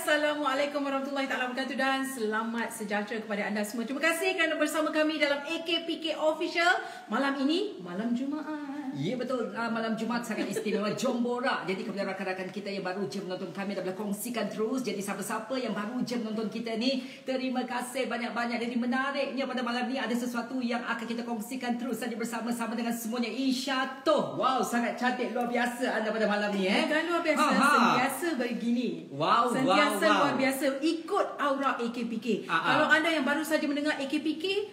Assalamualaikum warahmatullahi wabarakatuh dan selamat sejahtera kepada anda semua. Terima kasih kerana bersama kami dalam AKPK Official. Malam ini, malam Jumaat. Ya betul, malam Jumaat sangat istimewa. Jom borak. Jadi kepada rakan-rakan kita yang baru je menonton kami, dah boleh kongsikan terus. Jadi siapa-siapa yang baru je menonton kita ni, terima kasih banyak-banyak. Jadi menariknya pada malam ni ada sesuatu yang akan kita kongsikan terus saja bersama-sama dengan semuanya. Isha Toh. Wow, sangat cantik, luar biasa anda pada malam ni. Bukan luar biasa, sentiasa begini. Wow, sentiasa wow. luar biasa. Ikut aura AKPK. Kalau anda yang baru saja mendengar AKPK,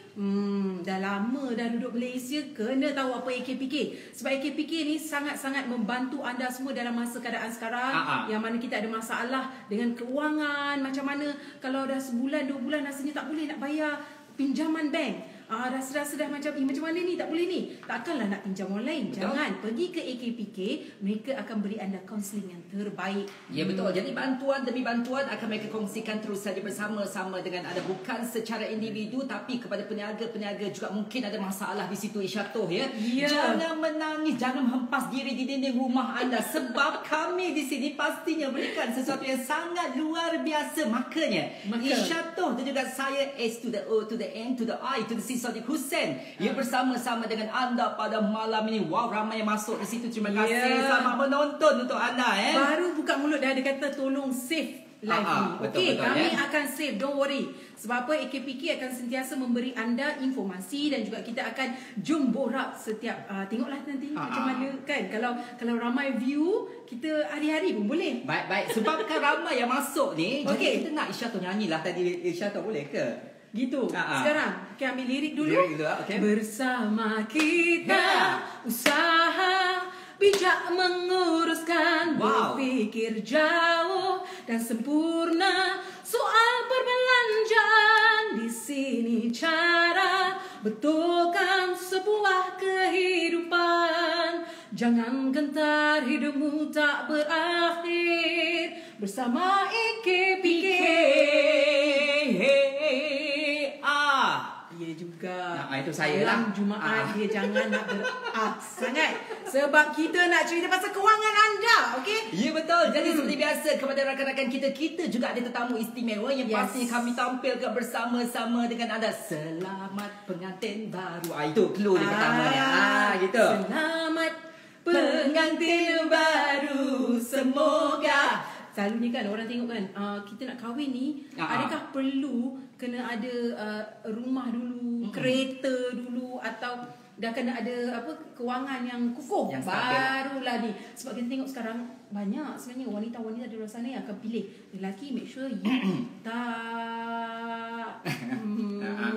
dah lama dah duduk Malaysia, kena tahu apa AKPK. Sebab AKPK ni sangat-sangat membantu anda semua dalam masa keadaan sekarang. Yang mana kita ada masalah dengan kewangan. Macam mana kalau dah sebulan, 2 bulan rasanya tak boleh nak bayar pinjaman bank. Rasa-rasa dah macam mana ni, tak boleh ni. Takkanlah nak pinjam orang lain. Betul. Jangan, pergi ke AKPK. Mereka akan beri anda kaunseling yang terbaik. Ya betul. Jadi bantuan demi bantuan akan mereka kongsikan terus saja bersama-sama dengan anda. Bukan secara individu tapi kepada peniaga-peniaga juga mungkin ada masalah di situ, Isha Toh ya. Jangan menangis, jangan hempas diri di dinding rumah anda. Sebab kami di sini pastinya berikan sesuatu yang sangat luar biasa. Makanya Isha Toh dan juga saya, S to the O to the N to the I to the C Sadiq Hussein yang bersama-sama dengan anda pada malam ini. Wow, ramai yang masuk di situ. Terima kasih. Selamat menonton untuk anda. Baru buka mulut dah ada kata tolong save live ni. Okey, kami akan save, don't worry. Sebab apa, AKPK akan sentiasa memberi anda informasi dan juga kita akan jom borak setiap tengoklah nanti macam mana kan. Kalau ramai view, kita hari-hari pun boleh. Baik. Sebabkan ramai yang masuk ni, jadi kita nak Isha Toh nyanyilah tadi. Isha Toh boleh ke? Gitu. Sekarang kita ambil lirik dulu. Okay. Bersama kita usaha bijak menguruskan, berfikir jauh dan sempurna soal perbelanjaan. Di sini cara betulkan sebuah kehidupan. Jangan gentar, hidupmu tak berakhir bersama AKPK. Ya juga. Itu saya lah. Malam Jumaat dia jangan nak sangat. Sebab kita nak cerita pasal kewangan anda, okey? Ya betul. Jadi seperti biasa kepada rakan-rakan kita juga ada tetamu istimewa yang pasti kami tampilkan bersama-sama dengan anda. Selamat pengantin baru. Itu clue dia pertamanya. Gitu. Selamat pengantin baru, semoga. Selalunya kan orang tengok kan, kita nak kahwin ni, adakah perlu kena ada rumah dulu, kereta dulu, atau dah kena ada kewangan yang kukuh yang barulah ni. Sebab kita tengok sekarang banyak sebenarnya wanita-wanita di luar sana yang akan pilih lelaki, make sure you tak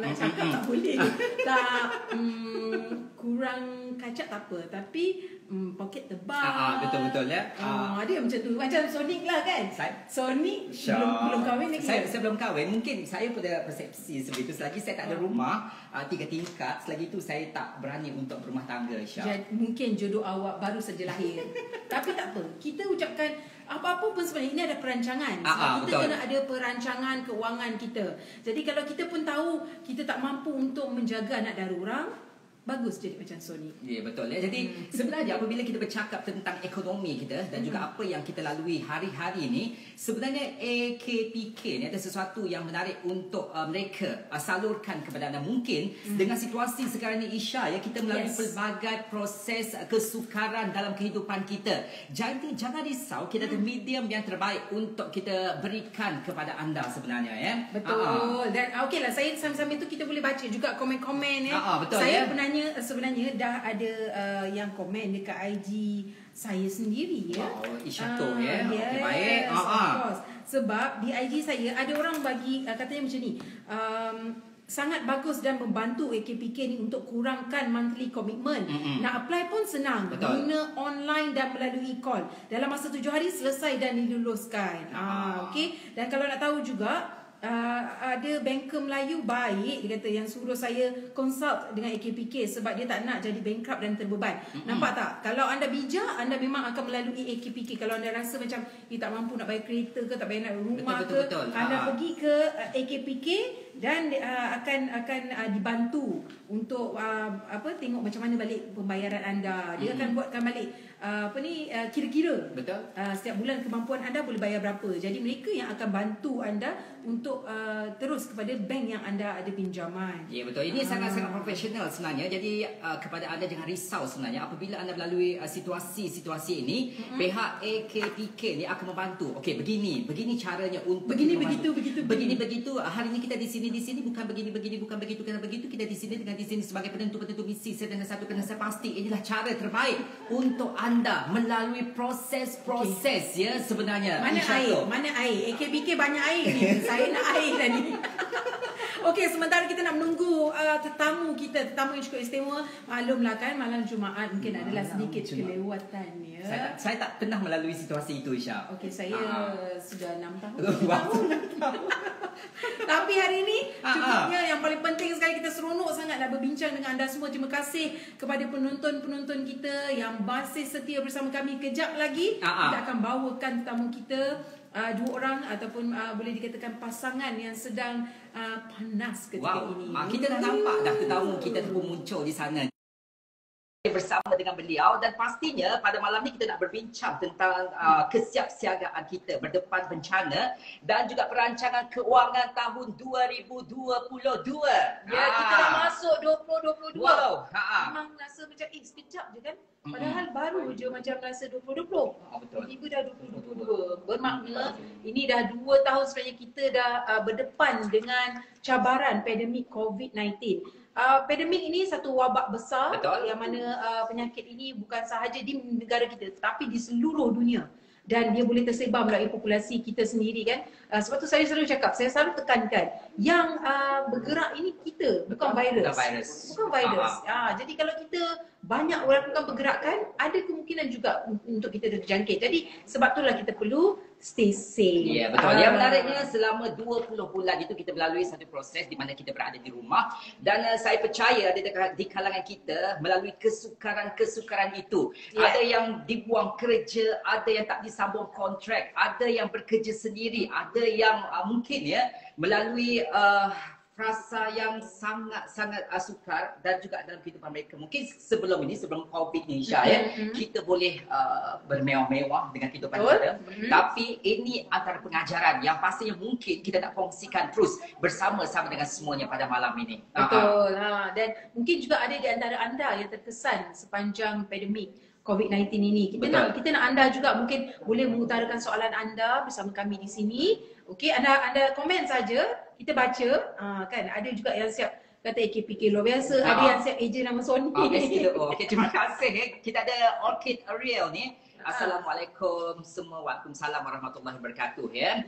nak cakap tak boleh, tak kurang kacak tak apa, tapi poket tebal. Betul ya. Dia macam tu, macam Sonic lah kan. Sonic belum kahwin lagi. Saya belum kahwin. Mungkin saya pada persepsi seperti itu. Selagi saya tak ada rumah 3 tingkat, selagi itu saya tak berani untuk berumah tangga, Syah. Mungkin jodoh awak baru saja lahir. Tapi tak apa, kita ucapkan apa-apa pun sebenarnya ini ada perancangan. Sebab kita kena ada perancangan keuangan kita. Jadi kalau kita pun tahu kita tak mampu untuk menjaga anak dari orang, bagus jadi macam Sony. Ya betul ya. Jadi sebenarnya apabila kita bercakap tentang ekonomi kita dan juga apa yang kita lalui hari-hari ini, sebenarnya AKPK ni ada sesuatu yang menarik untuk mereka salurkan kepada anda. Mungkin dengan situasi sekarang ni, Isha, ya, kita melalui pelbagai proses kesukaran dalam kehidupan kita. Jadi jangan risau, kita ada medium yang terbaik untuk kita berikan kepada anda sebenarnya ya. Betul. Dan okeylah, saya sambil-sambil tu kita boleh baca juga komen-komen ya. Betul, saya sebenarnya dah ada yang komen dekat IG saya sendiri ya. Isha Toh ya. Yes, baik. Of course. Sebab di IG saya ada orang bagi katanya macam ni. Sangat bagus dan membantu AKPK ni untuk kurangkan monthly commitment. Nak apply pun senang. Guna online dan melalui call. Dalam masa 7 hari selesai dan diluluskan. Okey. Dan kalau nak tahu juga, ada banker Melayu baik, dia kata, yang suruh saya consult dengan AKPK sebab dia tak nak jadi bankrupt dan terbeban. Nampak tak? Kalau anda bijak, anda memang akan melalui AKPK. Kalau anda rasa macam tak mampu nak bayar kereta ke, tak bayar nak rumah betul. Anda pergi ke AKPK dan akan dibantu untuk tengok macam mana balik pembayaran anda. Dia akan buatkan balik kira-kira. Betul. Setiap bulan kemampuan anda boleh bayar berapa. Jadi mereka yang akan bantu anda untuk terus kepada bank yang anda ada pinjaman. Ya, betul. Ini sangat-sangat profesional sebenarnya. Jadi kepada anda jangan risau sebenarnya apabila anda melalui situasi-situasi ini, pihak AKPK ni akan membantu. Okey, begini caranya untuk begini. begitu. Hari ini kita di sini bukan begini bukan begitu kena begitu, kita di sini dengan di sini sebagai penentu misi dan satu kena pasti. Inilah cara terbaik untuk anda melalui proses ya sebenarnya. Mana air? AKPK banyak air ni. Saya nak air dah ni. Okey, sementara kita nak menunggu tetamu yang cukup istimewa. Maklumlah kan, malam Jumaat mungkin adalah sedikit kelewatan ya. Saya tak pernah melalui situasi itu, Isha. Okey, saya sudah 6 tahun. 6 tahun. Tapi hari ini cukupnya. Yang paling penting sekali, kita seronok sangat nak berbincang dengan anda semua. Terima kasih kepada penonton-penonton kita yang masih setia bersama kami. Kejap lagi kita akan bawakan tetamu kita, 2 orang ataupun boleh dikatakan pasangan yang sedang panas ketika ini. Kita dah nampak dah tetamu kita tu pun muncul di sana bersama dengan beliau, dan pastinya pada malam ni kita nak berbincang tentang kesiapsiagaan kita berdepan bencana dan juga perancangan keuangan tahun 2022. Ya, kita dah masuk 2022. Wow. Memang rasa macam sekejap je kan. Padahal baru je macam rasa 2020. Tiba dah 2022. Bermakna ini dah 2 tahun sebenarnya kita dah berdepan dengan cabaran pandemik COVID-19. Pandemik ini satu wabak besar. Betul. Yang mana penyakit ini bukan sahaja di negara kita tapi di seluruh dunia, dan dia boleh tersebar melalui populasi kita sendiri kan. Sebab tu saya selalu cakap, saya selalu tekankan yang bergerak ini kita, bukan virus. Bukan virus. Jadi kalau kita banyak melakukan pergerakan, ada kemungkinan juga untuk kita terjangkit. Jadi sebab itulah kita perlu stay safe. Ya, betul. Yang menariknya selama 20 bulan itu kita melalui satu proses di mana kita berada di rumah, dan saya percaya ada di kalangan kita melalui kesukaran itu. Ada yang dibuang kerja, ada yang tak disambung kontrak, ada yang bekerja sendiri, ada yang mungkin melalui rasa yang sangat sukar dan juga dalam kehidupan mereka. Mungkin sebelum COVID ni Isha kita boleh bermewah-mewah dengan kehidupan kita. Tapi ini antara pengajaran yang pastinya mungkin kita nak kongsikan terus bersama-sama dengan semuanya pada malam ini. Betul. Dan mungkin juga ada di antara anda yang terkesan sepanjang pandemik COVID-19 ini. Kita nak anda juga mungkin boleh mengutarakan soalan anda bersama kami di sini. Okey, anda komen saja, kita baca. Kan ada juga yang siap kata AKPK luar biasa, ada yang siap ejen nama Sony. Okey, terima kasih. Kita ada Orchid Ariel ni. Assalamualaikum semua. Waalaikumsalam warahmatullahi wabarakatuh ya.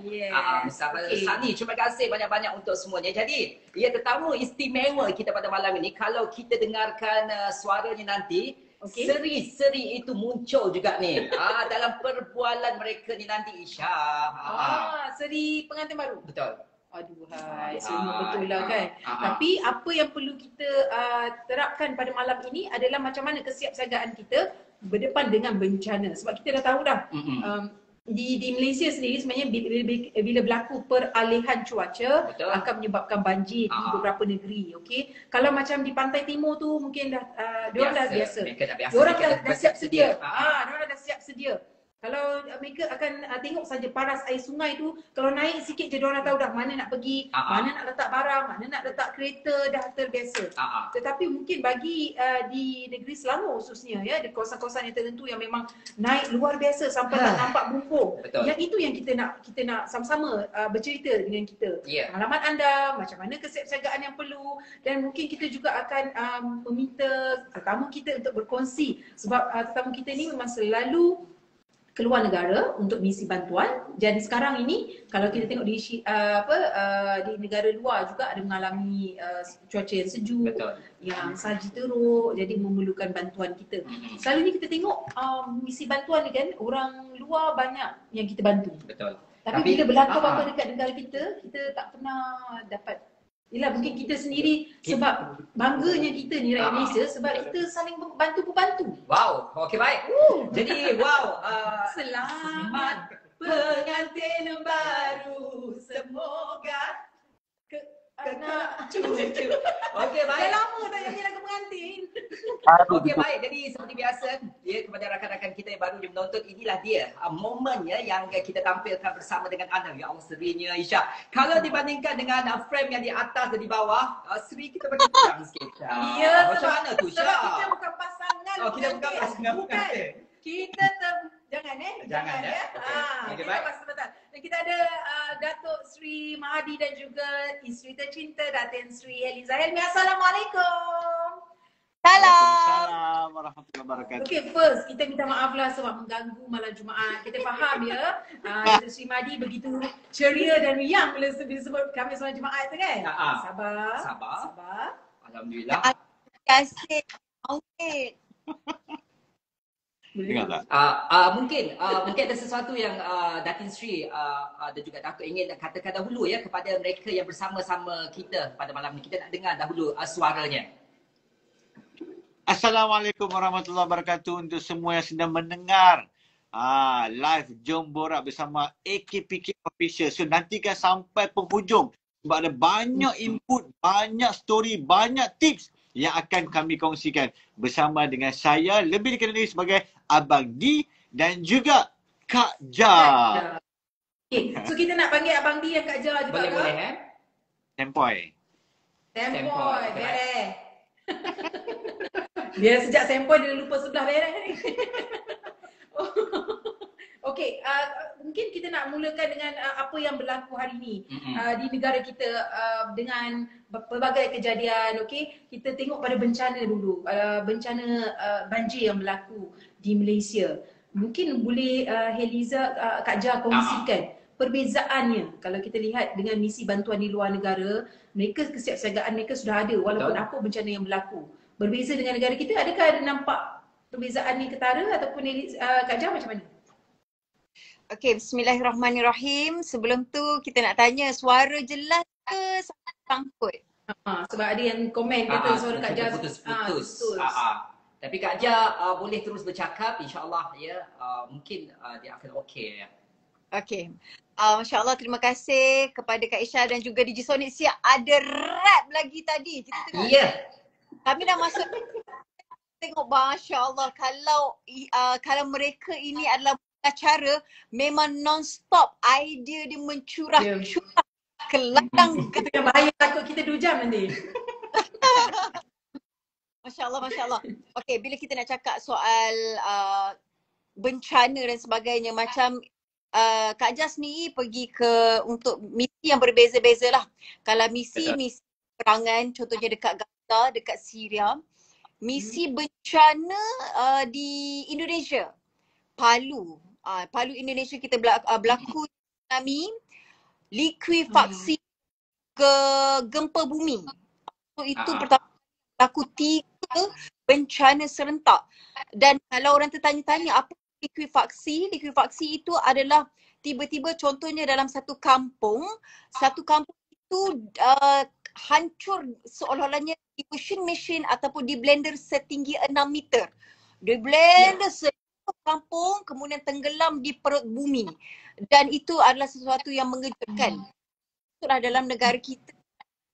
Sani, terima kasih banyak-banyak untuk semuanya. Jadi, tetamu istimewa kita pada malam ini, kalau kita dengarkan suaranya nanti, seri-seri itu muncul juga ni. Dalam perbualan mereka ni nanti, Isha. Seri pengantin baru. Betul. Aduhai, semua betul lah kan. Tapi apa yang perlu kita terapkan pada malam ini adalah macam mana kesiapsiagaan kita berdepan dengan bencana. Sebab kita dah tahu dah, di Malaysia sendiri sebenarnya bila berlaku peralihan cuaca akan menyebabkan banjir di beberapa negeri. Okey, kalau macam di pantai timur tu mungkin dah diorang dah biasa. Diorang dah siap sedia. Diorang dah siap sedia. Kalau mereka akan tengok saja paras air sungai tu, kalau naik sikit je diorang tahu dah mana nak pergi, mana nak letak barang, mana nak letak kereta, dah terbiasa. Tetapi mungkin bagi di negeri Selangor khususnya di kawasan-kawasan yang tertentu yang memang naik luar biasa sampai tak nampak bumbung. Yang itu yang kita nak sama-sama bercerita dengan kita. Pengalaman anda, macam mana kesiapsiagaan yang perlu, dan mungkin kita juga akan meminta tetamu kita untuk berkongsi, sebab tetamu kita ni memang selalu keluar negara untuk misi bantuan. Jadi sekarang ini kalau kita tengok di di negara luar juga ada mengalami cuaca yang sejuk, yang salji teruk, jadi memerlukan bantuan kita. Selalunya kita tengok misi bantuan ni kan, orang luar banyak yang kita bantu. Tapi bila berlaku apa dekat negara kita, kita tak pernah dapat. Yelah, mungkin kita sendiri sebab bangganya kita ni rakyat Malaysia sebab kita saling bantu-bantu. Wow, okey baik. Jadi selamat pengantin baru, semoga Nak. Cucu. Okey, Dah baik. lama tak nyanyi lagu pengantin. Okey, baik. Jadi seperti biasa, ya, kepada rakan-rakan kita yang baru menonton, inilah dia momennya yang kita tampilkan bersama dengan anda. Ya Allah, serinya Isha. Kalau dibandingkan dengan frame yang di atas dan di bawah, Sri kita bagi kurang sikit. Ya, Macam mana tu, Syah? sebab kita bukan pasangan. Oh, kita bukan pasangan pengantin. Kita jangan Jangan, ya. Okey, kita baik. pasal betul. Dan kita ada Datuk Sri Mahadi dan juga isteri tercinta Datin Sri Eliza Helmi. Assalamualaikum. Waalaikumsalam warahmatullahi wabarakatuh. Okay, first kita minta maaf lah sebab mengganggu malam Jumaat. Kita faham ya, Datuk Sri Mahdi begitu ceria dan riang bila sebut kami solat Jumaat tu kan? Sabar. Sabar. Alhamdulillah. Kasih. Okey. Dengar tak? Mungkin ada sesuatu yang Datin Sri dan juga Datuk ingin katakan dahulu ya kepada mereka yang bersama-sama kita pada malam ni. Kita nak dengar dahulu suaranya. Assalamualaikum warahmatullahi wabarakatuh untuk semua yang sedang mendengar live Jom Borak bersama AKPK Official. So nantikan sampai penghujung sebab ada banyak input, banyak story, banyak tips yang akan kami kongsikan bersama dengan saya, lebih dikenali sebagai Abang D dan juga Kak Ja. Okay, so kita nak panggil Abang D dan Kak Ja juga. Boleh Sempoi. Sempoi, beres. Dia sejak sempoi dia lupa sebelah beres ni. Okey, mungkin kita nak mulakan dengan apa yang berlaku hari ini di negara kita dengan pelbagai kejadian. Okey, kita tengok pada bencana dulu, bencana banjir yang berlaku di Malaysia. Mungkin boleh Heliza, Kak Ja kongsikan perbezaannya kalau kita lihat dengan misi bantuan di luar negara. Mereka kesiapsiagaan mereka sudah ada walaupun apa bencana yang berlaku. Berbeza dengan negara kita, adakah ada nampak perbezaan ni ketara ataupun Kak Ja macam mana? Okey, bismillahirrahmanirrahim. Sebelum tu kita nak tanya suara jelas ke sangkut? Sebab ada yang komen kata suara Kak Ja putus. Tapi Kak Ja boleh terus bercakap, insya-Allah ya. Mungkin dia akan okey ya. Okey. Masya Allah, terima kasih kepada Kak Isha dan juga DJ Sonic. Siap ada rap lagi tadi. Kita tengok. Ya. Kami dah masuk tengok, Masya Allah, kalau mereka ini adalah acara memang non-stop idea dia mencurah ke ladang. Itu yang bahaya, takut kita 2 jam nanti. Masya Allah, Masya Allah. Okey, bila kita nak cakap soal bencana dan sebagainya, macam Kak Jas ni pergi untuk misi yang berbeza-beza lah. Kalau misi perangan, contohnya dekat Gaza, dekat Syria. Misi bencana di Indonesia, Palu. Palu Indonesia kita berlaku tsunami, likuifaksi ke gempa bumi. So itu pertama berlaku 3 bencana serentak. Dan kalau orang tertanya-tanya apa likuifaksi? Likuifaksi itu adalah tiba-tiba contohnya dalam satu kampung itu hancur seolah-olahnya di washing machine ataupun di blender setinggi 6 meter. Di blender kampung kemudian tenggelam di perut bumi. Dan itu adalah sesuatu yang mengejutkan. Itulah dalam negara kita.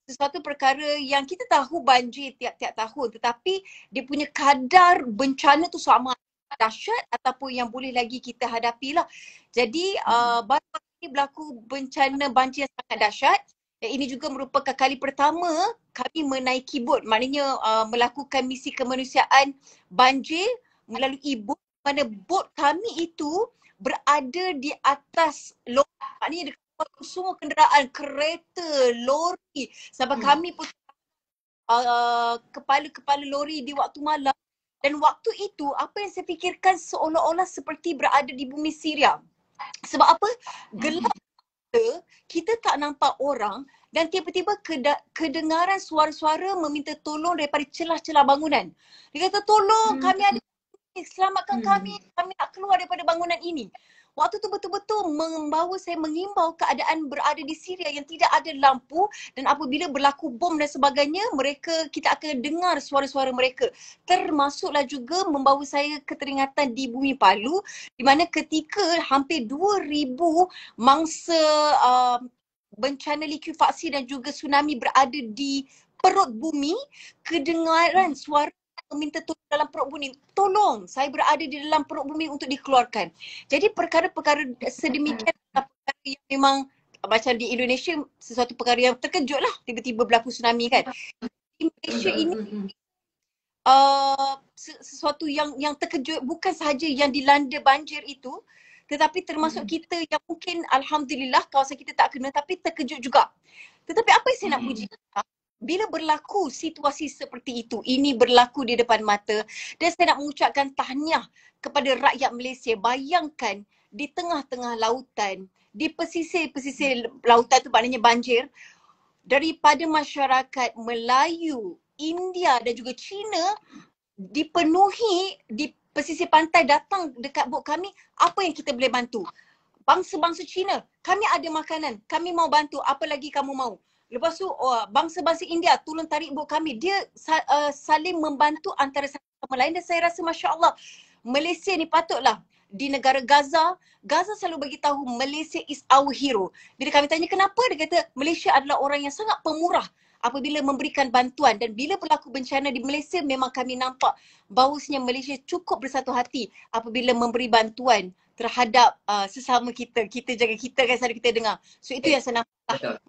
Sesuatu perkara yang kita tahu banjir tiap-tiap tahun, tetapi dia punya kadar bencana tu sama dahsyat ataupun yang boleh lagi kita hadapilah. Jadi baru ini berlaku bencana banjir yang sangat dahsyat. Dan ini juga merupakan kali pertama kami menaiki bot, maknanya melakukan misi kemanusiaan banjir melalui bot, mana bot kami itu berada di atas lori, maknanya dekat semua kenderaan, kereta, lori, sampai kami pun kepala-kepala lori di waktu malam. Dan waktu itu apa yang saya fikirkan seolah-olah seperti berada di bumi Syria. Sebab apa? Gelap, kita tak nampak orang dan tiba-tiba kedengaran suara-suara meminta tolong daripada celah-celah bangunan. Dia kata, tolong kami ada, selamatkan kami nak keluar daripada bangunan ini. Waktu tu betul-betul membawa saya mengimbau keadaan berada di Syria yang tidak ada lampu, dan apabila berlaku bom dan sebagainya, kita akan dengar suara-suara mereka. Termasuklah juga membawa saya keteringatan di bumi Palu, di mana ketika hampir 2,000 mangsa bencana likuifaksi dan juga tsunami berada di perut bumi, kedengaran suara meminta tolong dalam perut bumi. Tolong, saya berada di dalam perut bumi untuk dikeluarkan. Jadi perkara-perkara sedemikian perkara yang memang macam di Indonesia sesuatu perkara yang terkejut lah tiba-tiba berlaku tsunami kan. Di Malaysia ini sesuatu yang terkejut, bukan sahaja yang dilanda banjir itu, tetapi termasuk kita yang mungkin alhamdulillah kawasan kita tak kena tapi terkejut juga. Tetapi apa yang saya nak puji, bila berlaku situasi seperti itu, ini berlaku di depan mata, dan saya nak mengucapkan tahniah kepada rakyat Malaysia. Bayangkan di tengah-tengah lautan, di pesisir-pesisir lautan tu maknanya banjir, daripada masyarakat Melayu, India dan juga China dipenuhi di pesisir pantai datang dekat bot kami, apa yang kita boleh bantu? Bangsa-bangsa China, kami ada makanan, kami mau bantu, apa lagi kamu mau? Lepas tu bangsa-bangsa India tolong tarik bot kami. Dia saling membantu antara satu sama lain, dan saya rasa Masya Allah Malaysia ni patutlah di negara Gaza selalu bagi tahu Malaysia is our hero. Bila kami tanya kenapa, dia kata Malaysia adalah orang yang sangat pemurah apabila memberikan bantuan, dan bila berlaku bencana di Malaysia memang kami nampak bahawasanya Malaysia cukup bersatu hati apabila memberi bantuan terhadap sesama kita jaga kita kan, selalu kita dengar. So itu yang saya nampak.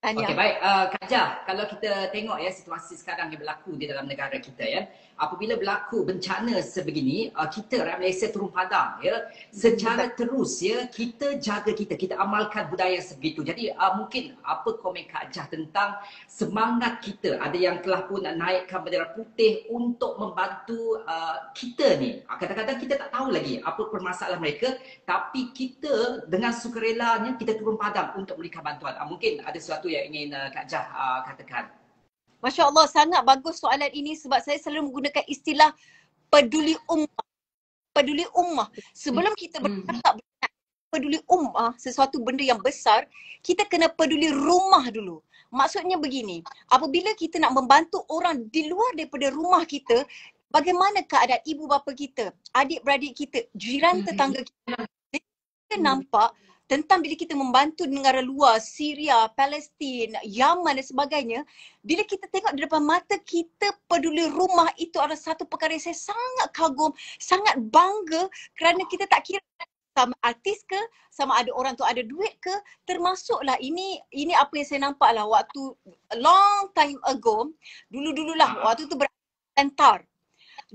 Okey, baik. Kak Jah, kalau kita tengok ya situasi sekarang yang berlaku di dalam negara kita ya, apabila berlaku bencana sebegini, kita rakyat Malaysia turun padang ya, secara terus ya, kita jaga kita amalkan budaya sebegitu. Jadi mungkin apa komen Kak Jah tentang semangat kita, ada yang telah pun naikkan bendera putih untuk membantu kita ni. Kadang-kadang kita tak tahu lagi apa permasalahan mereka, tapi kita dengan sukarelanya kita turun padang untuk memberikan bantuan. Mungkin ada sesuatu yang ingin Kak Jah katakan. Masya Allah, sangat bagus soalan ini sebab saya selalu menggunakan istilah peduli ummah. Peduli ummah. Sebelum kita bercakap peduli ummah, sesuatu benda yang besar, kita kena peduli rumah dulu. Maksudnya begini, apabila kita nak membantu orang di luar daripada rumah kita, bagaimana keadaan ibu bapa kita, adik-beradik kita, jiran tetangga kita. Kita nampak tentang bila kita membantu negara luar, Syria, Palestin, Yaman dan sebagainya, bila kita tengok di depan mata kita peduli rumah, itu adalah satu perkara yang saya sangat kagum, sangat bangga, kerana kita tak kira sama artis ke, sama ada orang tu ada duit ke, termasuklah ini apa yang saya nampak lah waktu long time ago, dulu-dululah waktu tu berantar,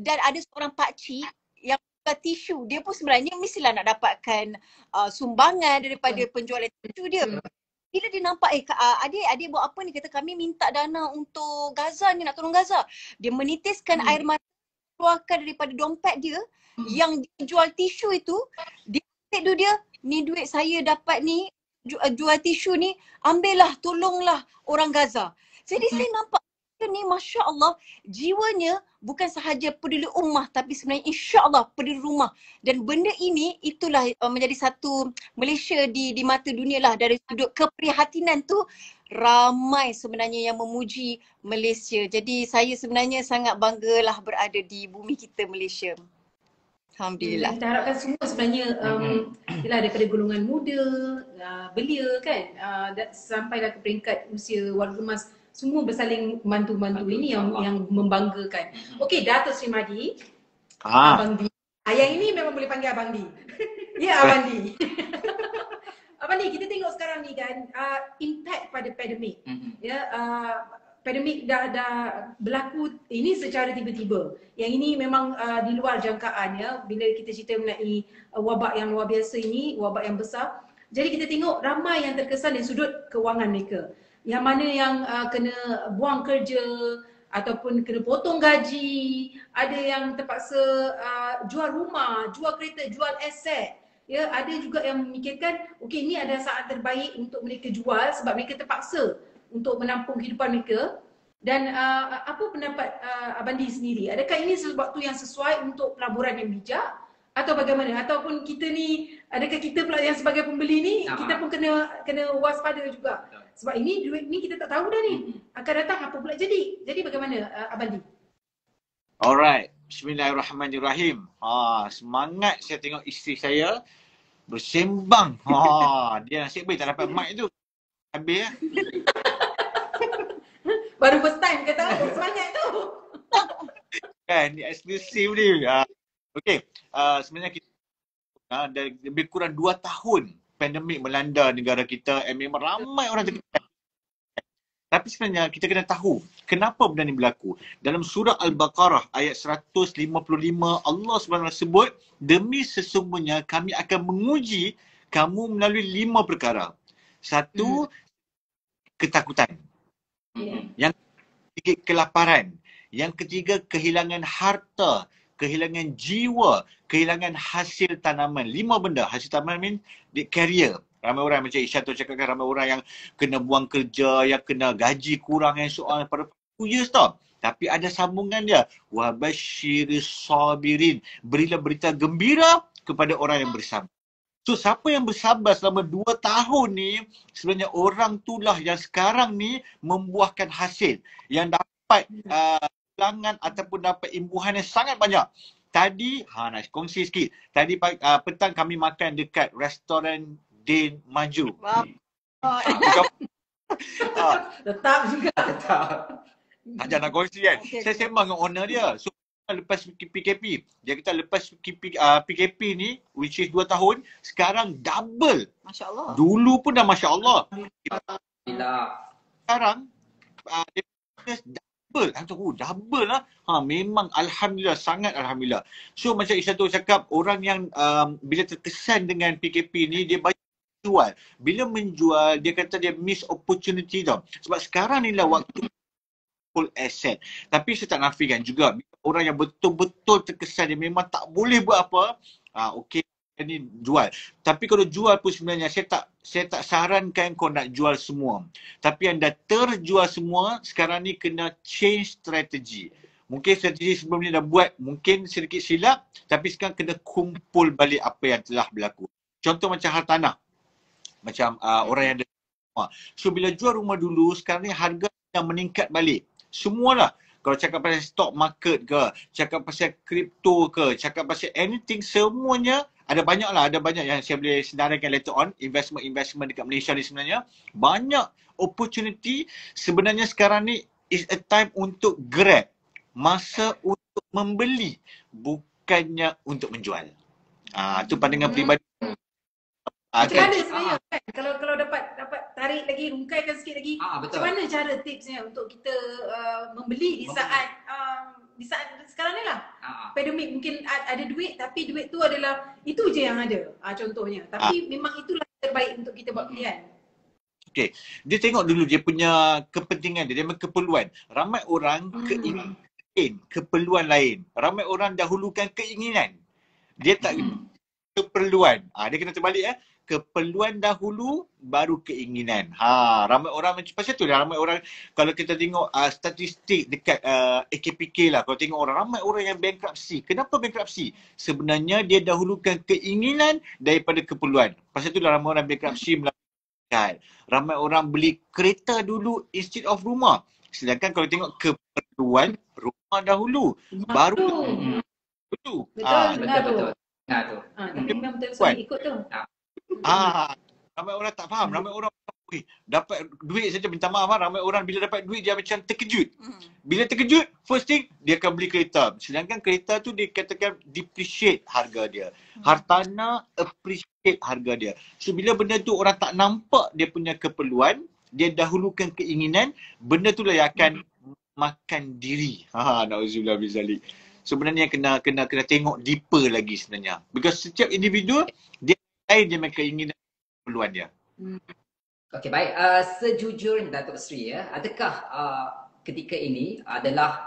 dan ada seorang pakcik yang tisu, dia pun sebenarnya mestilah nak dapatkan sumbangan daripada penjualan tisu dia. Bila dia nampak, adik buat apa ni? Kata kami minta dana untuk Gaza ni, nak tolong Gaza. Dia menitiskan air mata, keluarkan daripada dompet dia yang dia jual tisu itu. Dia ni duit saya dapat ni, jual tisu ni, ambillah, tolonglah orang Gaza. Jadi saya nampak ni Masya Allah, jiwanya bukan sahaja peduli ummah tapi sebenarnya insya Allah peduli rumah. Dan benda ini itulah menjadi satu Malaysia di mata dunia lah. Dari sudut keprihatinan tu ramai sebenarnya yang memuji Malaysia. Jadi saya sebenarnya sangat banggalah berada di bumi kita Malaysia. Alhamdulillah. Kita harapkan semua sebenarnya ialah daripada golongan muda, belia kan, sampailah ke peringkat usia warga emas, semua bersaling bantu-bantu. Ini yang membanggakan. Okey, Dato' Sri Madi. Abang Di. Yang ini memang boleh panggil Abang Di. Ya, Abang Di. Abang Di, kita tengok sekarang ni kan, impact pada pandemik. Ya, pandemik dah berlaku ini secara tiba-tiba. Yang ini memang di luar jangkaan ya. Bila kita cerita mengenai wabak yang luar biasa ini, wabak yang besar. Jadi kita tengok ramai yang terkesan dari sudut kewangan mereka. Yang mana yang kena buang kerja ataupun kena potong gaji, ada yang terpaksa jual rumah, jual kereta, jual aset. Ya, ada juga yang memikirkan okey, ini adalah saat terbaik untuk mereka jual sebab mereka terpaksa untuk menampung kehidupan mereka. Dan apa pendapat Abang Di sendiri? Adakah ini sesuatu yang sesuai untuk pelaburan yang bijak atau bagaimana? Ataupun kita ni, adakah kita pula yang sebagai pembeli ni kita pun kena waspada juga? Sebab ini duit ni kita tak tahu dah ni akan datang apa pula jadi. Jadi bagaimana Abang Di? Alright, bismillahirrahmanirrahim. Semangat saya tengok isteri saya bersembang. Dia nasib baik tak dapat mic tu. habis ya. Baru first time kata semangat tu. Kan, ni eksklusif ni. Okey, sebenarnya kita dah lebih kurang 2 tahun pandemik melanda negara kita, memang ramai orang terkena. Tapi sebenarnya kita kena tahu kenapa benda ni berlaku. Dalam surah Al-Baqarah ayat 155, Allah SWT sebut, demi sesungguhnya kami akan menguji kamu melalui 5 perkara. Satu, ketakutan. Yang ketiga, kelaparan. Yang ketiga, kehilangan harta, kehilangan jiwa, kehilangan hasil tanaman. 5 benda. Hasil tanaman mean the career. Ramai orang macam Isyatul cakapkan, ramai orang yang kena buang kerja, yang kena gaji kurang, yang soal pada 2 years tau. Tapi ada sambungan dia. Wa basyiris sabirin. Berilah berita gembira kepada orang yang bersabar. So siapa yang bersabar selama 2 tahun ni, sebenarnya orang itulah yang sekarang ni membuahkan hasil. Yang dapat pelanggan ataupun dapat imbuhan yang sangat banyak. Tadi, nak kongsi sikit. Tadi petang kami makan dekat restoran Din Maju. Wow. Tetap juga. Tak nak kongsi kan. Okay. Saya sembang dengan owner dia. So lepas PKP. Dia kata lepas PKP ni, which is 2 tahun, sekarang double. Masya Allah. Dulu pun dah Masya Allah. Alhamdulillah. Sekarang, dia double. Double lah. Memang Alhamdulillah, sangat Alhamdulillah. So macam Isyatul cakap, orang yang bila terkesan dengan PKP ni, dia banyak jual. Bila menjual, dia kata dia miss opportunity tau. Sebab sekarang ni lah waktu full asset. Tapi saya tak nafikan juga, orang yang betul-betul terkesan, dia memang tak boleh buat apa, okey, ni jual. Tapi kalau jual pun sebenarnya saya tak sarankan kau nak jual semua. Tapi yang dah terjual semua, sekarang ni kena change strategi. Mungkin strategi sebelum ni dah buat, mungkin sedikit silap, tapi sekarang kena kumpul balik apa yang telah berlaku. Contoh macam hartanah. Macam orang yang ada rumah. So bila jual rumah dulu, sekarang ni harga yang meningkat balik. Semualah. Kalau cakap pasal stock market ke, cakap pasal kripto ke, cakap pasal anything, semuanya ada banyak lah. Ada banyak yang saya boleh senaraikan later on. Investment dekat Malaysia ni sebenarnya. Banyak opportunity. Sebenarnya sekarang ni is a time untuk grab. Masa untuk membeli. Bukannya untuk menjual. Itu pandangan peribadi. Macam mana sebenarnya kan? Kalau dapat tarik lagi, rungkaikan sikit lagi. Betul. Macam mana cara tipsnya untuk kita membeli di saat sekarang ni lah. Pandemik mungkin ada duit, tapi duit tu adalah itu je yang ada. Contohnya. Tapi memang itulah terbaik untuk kita buat pilihan. Okey. Dia tengok dulu dia punya kepentingan dia memang keperluan. Ramai orang keperluan lain. Ramai orang dahulukan keinginan. Dia tak keperluan. Dia kena terbalik keperluan dahulu baru keinginan. Ramai orang macam pasal tu ramai orang, kalau kita tengok statistik dekat AKPK lah, kalau tengok ramai orang yang bankruptcy. Kenapa bankruptcy? Sebenarnya dia dahulukan keinginan daripada keperluan. Pasal tu ramai orang bankruptcy melakukan. Ramai orang beli kereta dulu instead of rumah. Sedangkan kalau tengok keperluan, rumah dahulu. Baru Betul. Betul. Memang betul suami ikut tu. Ramai orang tak faham. Ramai orang dapat duit saja, minta maaf ramai orang bila dapat duit dia macam terkejut. Bila terkejut, first thing dia akan beli kereta. Sedangkan kereta tu dikatakan depreciate harga dia. Hartanah appreciate harga dia. So bila benda tu orang tak nampak dia punya keperluan, dia dahulukan keinginan, benda tu lah yang akan makan diri. Na'udzubillah min zalik. Sebenarnya kena tengok deeper lagi sebenarnya. Because setiap individu dia dia punya keinginan keperluan dia. Okey, baik. Sejujurnya Datuk Seri, adakah ketika ini adalah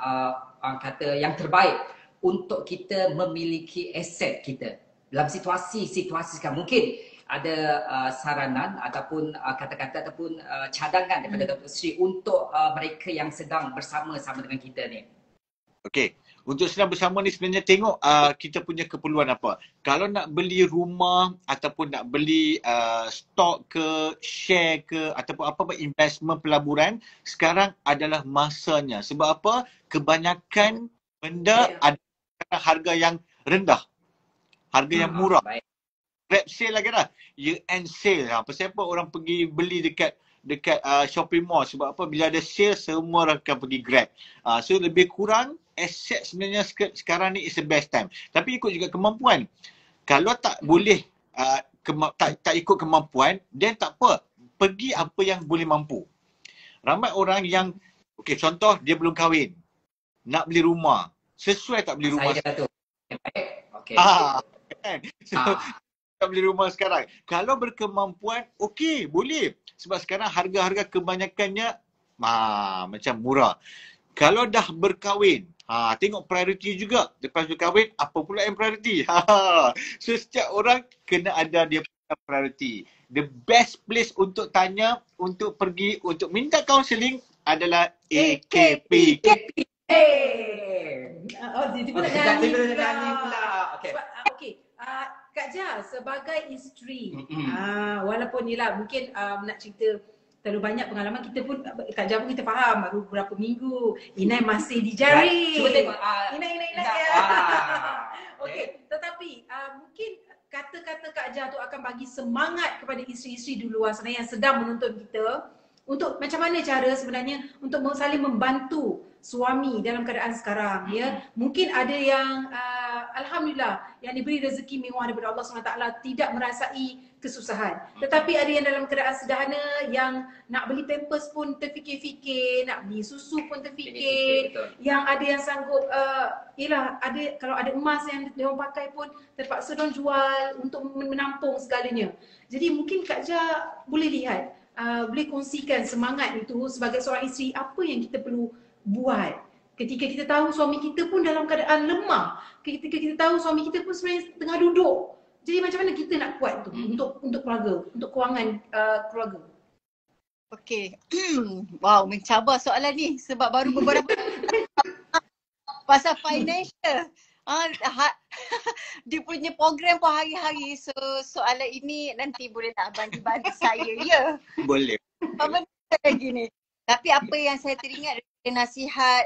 orang kata yang terbaik untuk kita memiliki aset kita dalam situasi sekarang? Mungkin ada saranan ataupun kata-kata ataupun cadangan daripada Datuk Seri untuk mereka yang sedang bersama-sama dengan kita ni. Okey. Untuk sedang bersama ni sebenarnya tengok kita punya keperluan apa. Kalau nak beli rumah ataupun nak beli stok ke, share ke ataupun apa-apa investment pelaburan, sekarang adalah masanya. Sebab apa? Kebanyakan benda ada harga yang rendah. Harga yang murah. Baik. Grab sale lagi dah. Year end sale. Pasal apa orang pergi beli dekat shopping mall? Sebab apa? Bila ada sale, semua orang akan pergi Grab. So lebih kurang aset sebenarnya sekarang ni is the best time. Tapi ikut juga kemampuan. Kalau tak boleh tak ikut kemampuan, then tak apa. Pergi apa yang boleh mampu. Ramai orang yang, okey, contoh dia belum kahwin. Nak beli rumah. Sesuai tak beli rumah? Saya tu. Okey. Kan? So, tak beli rumah sekarang. Kalau berkemampuan, okey, boleh. Sebab sekarang harga-harga kebanyakannya macam murah. Kalau dah berkahwin, tengok priority juga. Lepas berkahwin, apa pula yang priority? So, setiap orang kena ada dia punya priority. The best place untuk tanya, untuk pergi, untuk minta counselling adalah AKPK. Dia pun nak nyanyi pula. Okey. Kak Jah, sebagai isteri, walaupun ni lah mungkin nak cerita terlalu banyak pengalaman, kita pun, Kak Jah pun kita faham baru berapa minggu, Inai masih dijari. Cuba tengok. Inai ya. Okey, tetapi mungkin kata-kata Kak Jah tu akan bagi semangat kepada isteri-isteri di luar sana yang sedang menonton kita untuk macam mana cara sebenarnya untuk saling membantu suami dalam keadaan sekarang, ya. Mungkin ada yang alhamdulillah yang diberi rezeki mewah daripada Allah SWT tidak merasai kesusahan. Tetapi ada yang dalam keadaan sederhana yang nak beli pampers pun terfikir-fikir, nak beli susu pun terfikir, yang ada yang sanggup ada kalau ada emas yang dia orang pakai pun terpaksa dia jual untuk menampung segalanya. Jadi mungkin Kak Jah boleh lihat, boleh kongsikan semangat itu sebagai seorang isteri, apa yang kita perlu buat ketika kita tahu suami kita pun dalam keadaan lemah, ketika kita tahu suami kita pun sebenarnya tengah duduk. Jadi macam mana kita nak kuat tu untuk keluarga, untuk kewangan keluarga? Okey. Wow, mencabar soalan ni sebab baru beberapa pasal financial. Dia punya program pun hari-hari. So soalan ini nanti boleh nak bantu saya, ya? Boleh. Apa lagi ni? Tapi apa yang saya teringat dari nasihat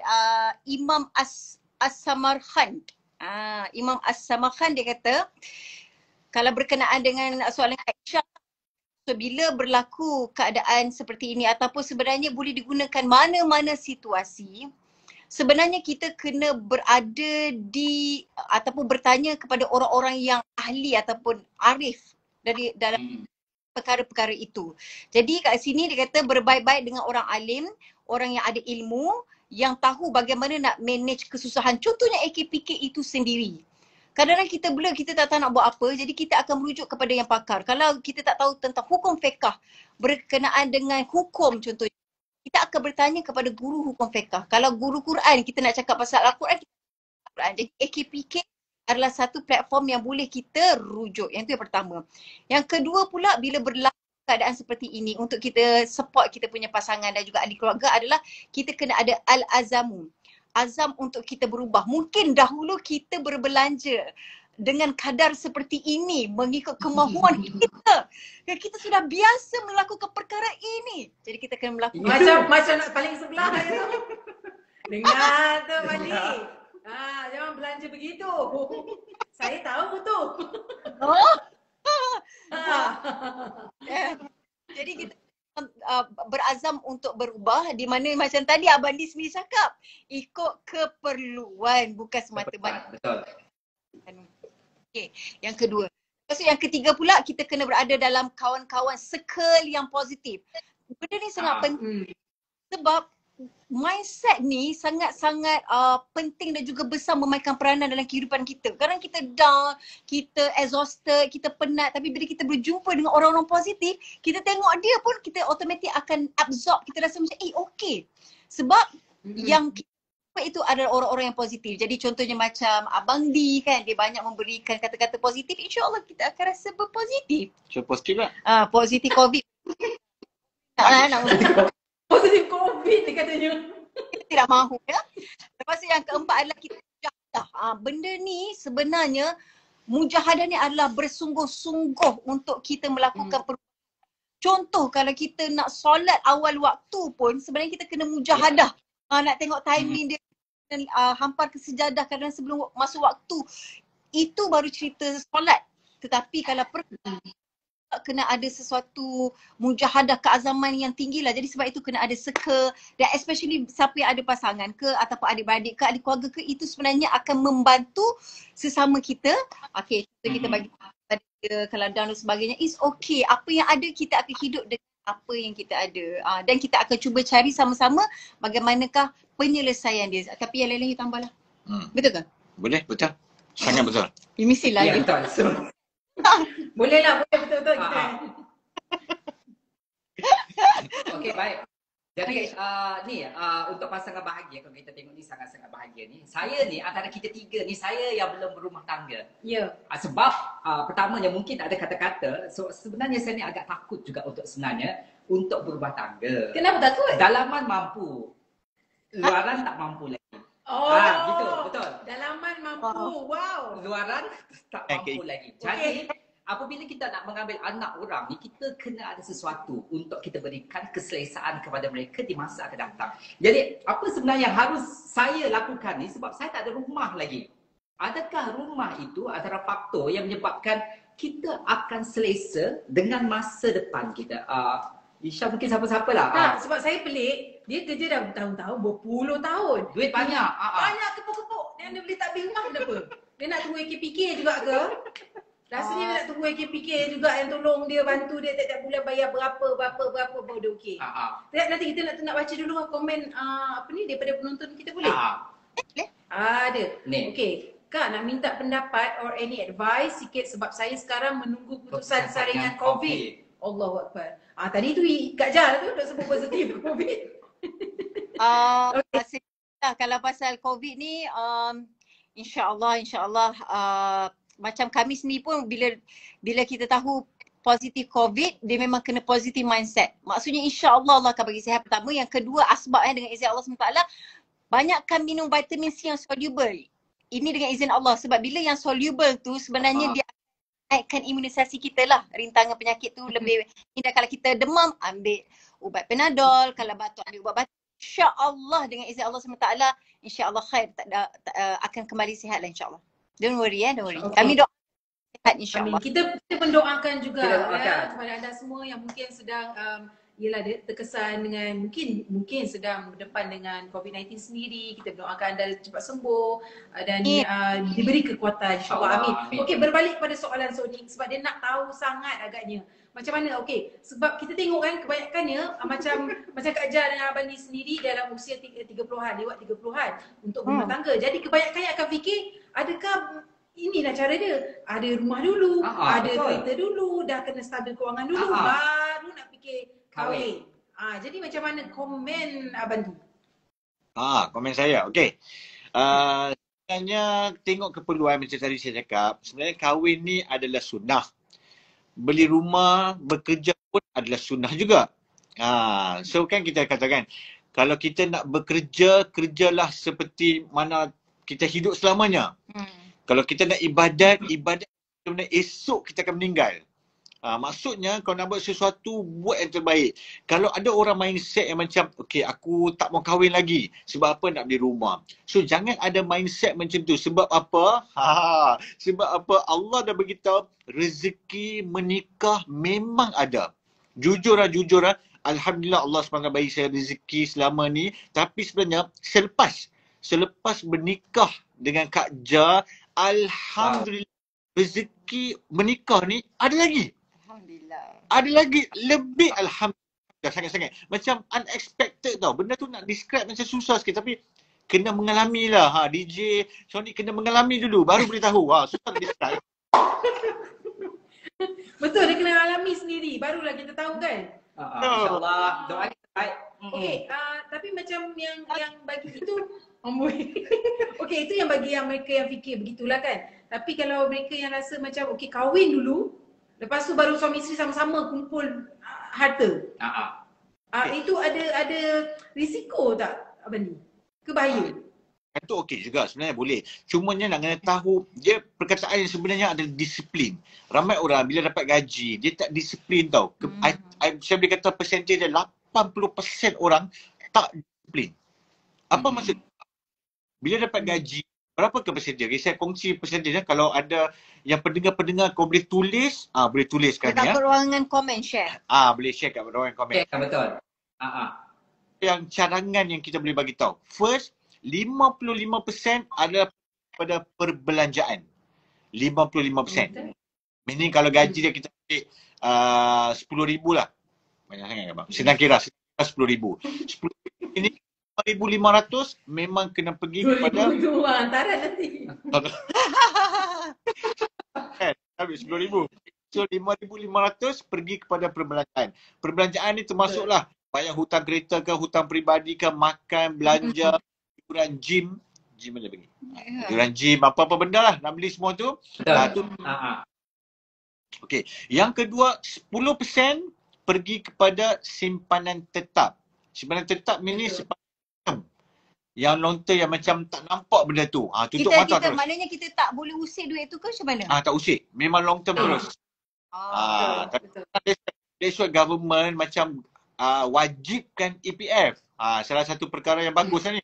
Imam As-Samarkand. Imam As-Samarkand dia kata, kalau berkenaan dengan soalan Aisyah, so bila berlaku keadaan seperti ini ataupun sebenarnya boleh digunakan mana-mana situasi, sebenarnya kita kena berada di ataupun bertanya kepada orang-orang yang ahli ataupun arif dalam perkara-perkara itu. Jadi kat sini dia kata berbaik-baik dengan orang alim, orang yang ada ilmu, yang tahu bagaimana nak manage kesusahan. Contohnya AKPK itu sendiri. Kadang-kadang kita blur, kita tak tahu nak buat apa, jadi kita akan merujuk kepada yang pakar. Kalau kita tak tahu tentang hukum fiqh berkenaan dengan hukum contohnya, kita akan bertanya kepada guru hukum fiqh. Kalau guru Quran, kita nak cakap pasal Al-Quran, jadi AKPK adalah satu platform yang boleh kita rujuk. Yang itu yang pertama. Yang kedua pula, bila berlaku keadaan seperti ini, untuk kita support kita punya pasangan dan juga ahli keluarga adalah kita kena ada al-azamu. Azam untuk kita berubah. Mungkin dahulu kita berbelanja dengan kadar seperti ini mengikut kemahuan kita. Kita sudah biasa melakukan perkara ini. Jadi kita kena melakukan Macam nak paling sebelah tu. Dengar tu Fadli. Jangan belanja begitu. Saya tahu tu. Jadi kita berazam untuk berubah, di mana macam tadi Abang Di sendiri cakap, ikut keperluan, bukan semata-mata. Betul. Okay, yang kedua. Lepas tu yang ketiga pula, kita kena berada dalam kawan-kawan circle yang positif. Benda ni sangat penting sebab mindset ni sangat-sangat penting dan juga besar memainkan peranan dalam kehidupan kita. Kadang kita down, kita exhausted, kita penat, tapi bila kita berjumpa dengan orang-orang positif, kita tengok dia pun kita automatik akan absorb, kita rasa macam okey. Sebab yang kita itu adalah orang-orang yang positif. Jadi contohnya macam Abang Di kan, dia banyak memberikan kata-kata positif, insya-Allah kita akan rasa berpositif. So positif lah. Positif COVID. Positif COVID dia katanya. Kita tidak mahu, ya. Lepas tu yang keempat adalah kita mujahadah. Benda ni sebenarnya, mujahadah ni adalah bersungguh-sungguh untuk kita melakukan perubahan. Contoh kalau kita nak solat awal waktu pun sebenarnya kita kena mujahadah. Nak tengok timing dia, hampar ke sejadah kadang sebelum masuk waktu. Itu baru cerita solat. Tetapi kalau kena ada sesuatu mujahadah keazaman yang tinggi lah. Jadi sebab itu kena ada seka, dan especially siapa yang ada pasangan ke ataupun adik-beradik ke, adik keluarga ke, itu sebenarnya akan membantu sesama kita. Okay, kita bagi kalau down dan sebagainya, it's okay. Apa yang ada kita akan hidup dengan apa yang kita ada. Dan kita akan cuba cari sama-sama bagaimanakah penyelesaian dia. Tapi yang lain-lain you tambah lah. Betul ke? Boleh, betul. Sangat betul. You mesti lah. Ya, betul. So, Boleh lah, boleh betul-betul kita. okey, baik. Jadi untuk pasangan bahagia, kalau kita tengok ni sangat-sangat bahagia ni. Saya ni antara kita tiga ni, saya yang belum berumah tangga. Ya. Sebab pertamanya mungkin ada kata-kata, so sebenarnya saya ni agak takut juga untuk berumah tangga. Kenapa takut? Dalaman mampu, luaran tak mampu lagi. Oh, gitu, betul. Dalaman mampu, wow. Luaran tak mampu lagi. Jadi apabila kita nak mengambil anak orang ni, kita kena ada sesuatu untuk kita berikan keselesaan kepada mereka di masa akan datang. Jadi apa sebenarnya yang harus saya lakukan ni, sebab saya tak ada rumah lagi. Adakah rumah itu antara faktor yang menyebabkan kita akan selesa dengan masa depan kita? Isha mungkin siapa-siapa lah. Tak, sebab saya pelik, dia kerja dah bertahun-tahun, berpuluh tahun. Duit banyak. Banyak kepuk-kepuk. Dia boleh takbir rumah kenapa? Dia nak tunggu AKPK juga ke? Rasanya dia nak tunggu AKPK juga yang tolong dia, bantu dia tiap-tiap bulan bayar berapa baru dia okey. Nanti kita nak baca dulu komen apa ni daripada penonton kita, boleh? Ada. Okey. Kak nak minta pendapat or any advice sikit sebab saya sekarang menunggu putusan saringan COVID. Allahu Akbar. Tadi tu Kak Jar tu dah sebut positif COVID. Kalau pasal COVID ni, insyaAllah macam kami sendiri pun bila kita tahu positif COVID, dia memang kena positif mindset. Maksudnya insyaAllah Allah akan bagi sihat. Pertama. Yang kedua, asbab dengan izin Allah SWT, banyakkan minum vitamin C yang soluble. Ini dengan izin Allah. Sebab bila yang soluble tu sebenarnya dia naikkan imunisasi kita lah. Rintangan penyakit tu lebih. Dan kalau kita demam, ambil ubat Panadol. Kalau batuk, ambil ubat batuk. InsyaAllah dengan izin Allah SWT, insyaAllah khair. Akan kembali sihat lah insyaAllah. Don't worry don't worry. Kami doa sihat insyaAllah. Kita mendoakan juga kepada anda semua yang mungkin sedang terkesan dengan mungkin sedang berdepan dengan COVID-19 sendiri. Kita mendoakan anda cepat sembuh dan diberi kekuatan insyaAllah. Amin. Okey, berbalik pada soalan Sony sebab dia nak tahu sangat agaknya macam mana. Okey, sebab kita tengok kan kebanyakannya macam Kak Jar dengan Abang Ni sendiri dalam usia 30-an, lewat 30-an untuk berumah tangga. Jadi kebanyakannya akan fikir, adakah inilah cara dia? Ada rumah dulu, ada kereta dulu, dah kena stabil kewangan dulu, baru nak fikir kahwin. Jadi macam mana komen Abang tu? Komen saya. Okey. Sebenarnya tengok keperluan macam tadi saya cakap, sebenarnya kahwin ni adalah sunnah. Beli rumah, bekerja pun adalah sunnah juga. So kan kita katakan, kalau kita nak bekerja, kerjalah seperti mana kita hidup selamanya. Kalau kita nak ibadat sebenarnya esok kita akan meninggal. Maksudnya kalau nak buat sesuatu, buat yang terbaik. Kalau ada orang mindset yang macam, okay, aku tak mau kahwin lagi. Sebab apa? Nak beli rumah. So jangan ada mindset macam tu. Sebab apa? Sebab apa? Allah dah beritahu, rezeki menikah memang ada. Jujur. Alhamdulillah Allah SWT bagi saya rezeki selama ni. Tapi sebenarnya selepas bernikah dengan Kak Ja, Alhamdulillah rezeki menikah ni ada lagi. Ada lagi lebih, alhamdulillah, sangat-sangat. Macam unexpected tau. Benda tu nak describe macam susah sikit tapi kena mengalami lah. DJ Sony kena mengalami dulu baru boleh tahu. Susah nak describe. Betul, dia kena alami sendiri barulah kita tahu kan. InsyaAllah. Doa kita baik. Okey, tapi macam yang bagi itu okey, itu yang bagi yang mereka yang fikir begitulah kan. Tapi kalau mereka yang rasa macam okey kahwin dulu, lepas tu baru suami isteri sama-sama kumpul harta. Itu ada risiko tak Abang ni? Ke bahaya? Itu okey juga sebenarnya boleh. Cumanya nak kena tahu, dia perkataan yang sebenarnya adalah disiplin. Ramai orang bila dapat gaji, dia tak disiplin tau. Saya boleh kata persentage dia 80% orang tak disiplin. Apa maksud? Bila dapat gaji, Berapa ke persentage? Okay, saya kongsi persentage. Kalau ada yang pendengar-pendengar kau boleh tulis, boleh tuliskan Dekat ya. ruangan komen share. Boleh share kat ruangan komen. Ya, betul. Yang cadangan yang kita boleh bagi tahu. First, 55% adalah pada perbelanjaan. 55%. Meaning kalau gaji dia kita ambil 10,000 lah. Banyak sangat kan bang? Senang kira 10,000. 10,000 ini 5,500 memang kena pergi kepada 2,000 antara nanti. Habis 10,000. So 5,500 pergi kepada perbelanjaan. Perbelanjaan ni termasuklah bayar hutang kereta ke, hutang peribadi ke, makan, belanja, iuran gym. Gym mana pergi? Iuran gym, apa-apa benda lah. Nak beli semua tu. Tu. Okey. Yang kedua, 10% pergi kepada simpanan tetap. Simpanan tetap ni simpanan yang long term yang macam tak nampak benda tu. Tutup mata terus. Maknanya kita tak boleh usik duit tu ke macam mana? Tak usik. Memang long term terus. That's why government macam wajibkan EPF. Salah satu perkara yang bagus lah ni.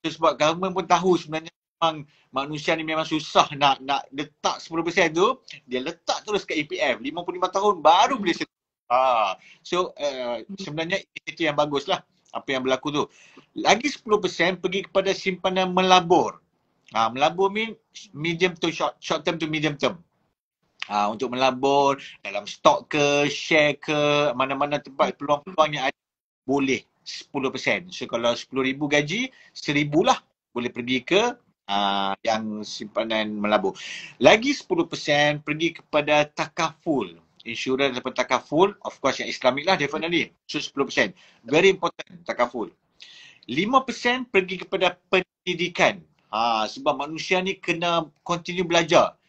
Sebab government pun tahu sebenarnya memang manusia ni memang susah nak letak 10% tu. Dia letak terus ke EPF. 55 tahun baru boleh settle. So sebenarnya itu yang bagus lah. Apa yang berlaku tu. Lagi 10% pergi kepada simpanan melabur. Melabur mean medium to short term to medium term. Untuk melabur dalam stok ke, share ke, mana-mana tempat peluang-peluang yang ada, boleh 10%. So kalau 10,000 gaji, 1,000 lah boleh pergi ke yang simpanan melabur. Lagi 10% pergi kepada takaful. Insurans ataupun takaful, of course yang Islamic lah definitely. So 10%. Very important takaful. 5% pergi kepada pendidikan. Sebab manusia ni kena continue belajar.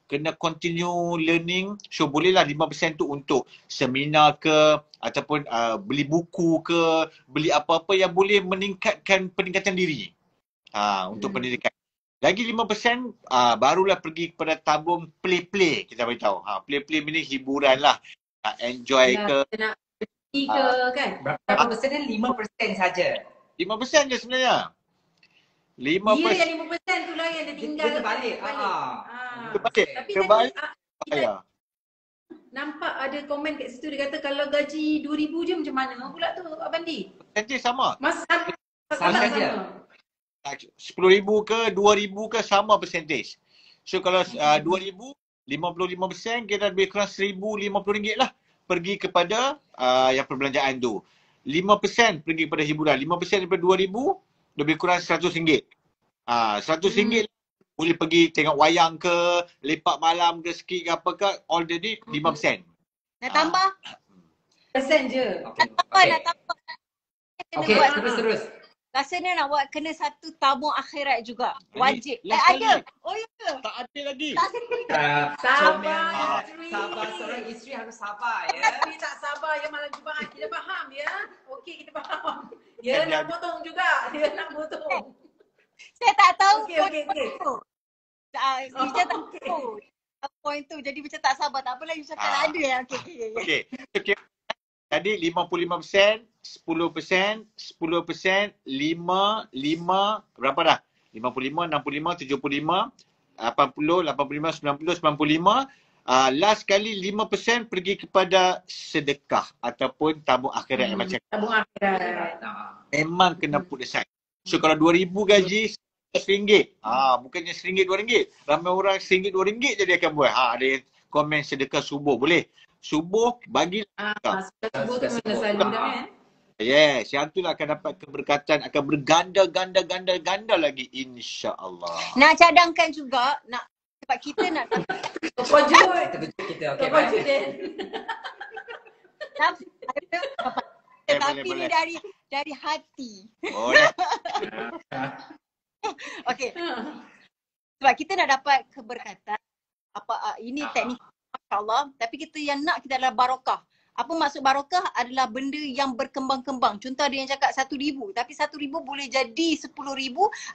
Kena continue learning. So bolehlah 5% tu untuk seminar ke, ataupun beli buku ke, beli apa-apa yang boleh meningkatkan peningkatan diri. Untuk pendidikan. Lagi 5% barulah pergi kepada tabung play-play, kita beritahu. Play-play ni hiburan lah. Enjoy ke. Nak pergi ke kan? Berapa persen ni? 5% saja. 5% je sebenarnya. 5%. Dia yang 5% tu lah yang dia tinggal. Dia terbalik. Tapi Terbalik. kita nampak ada komen kat situ, dia kata kalau gaji 2,000 je macam mana pula tu Abang Di? Percentage sama. Sama je. 10,000 ke 2,000 ke sama percentage. So kalau 2,000, 55% kira lebih kurang RM1,050 lah pergi kepada yang perbelanjaan tu. 5% pergi kepada hiburan. 5% daripada 2,000 lebih kurang RM100. RM100 boleh pergi tengok wayang ke, lepak malam ke, skit ke apa ke, all the day 5%. Nak tambah? Persen je. Nak tambah. Okey, terus. Rasanya nak buat kena satu tabung akhirat juga. Wajib. Last Ada. kali. Oh ya ke? Tak ada lagi. Sabar, Sabar, seorang isteri harus sabar ya. Tapi tak sabar ya malam Jumaat. Kita faham ya. Okey, kita faham. Dia nak potong juga. Dia nak potong. Saya tak tahu. Okey. Saya tak tahu poin tu. Jadi macam tak sabar. Tak apalah, you cakap ada ya. Okey. Tadi 55%, 10%, 10%, 5, berapa dah? 55, 65, 75, 80, 85, 90, 95. Last kali 5% pergi kepada sedekah ataupun tabung akhirat yang macam tabung akhirat. memang kena put aside. So kalau 2,000 gaji RM100, bukannya RM1, RM2. Ramai orang RM1, RM2 je dia akan buat. Ada yang komen sedekah subuh, boleh. Subuh bagi Subuh tu mana selalu dah kan? Yes, yang tu lah akan dapat keberkatan, akan berganda lagi insya-Allah. Nak cadangkan juga, sebab kita nak Kepojut. Kita okey. Kepojut dia. Tapi boleh. ni dari hati. Boleh. Okey. Sebab kita nak dapat keberkatan. Ini teknik masya-Allah, tapi kita yang nak kita adalah barakah. Apa maksud barakah? Adalah benda yang berkembang-kembang. Contoh ada yang cakap 1,000, tapi 1,000 boleh jadi 10,000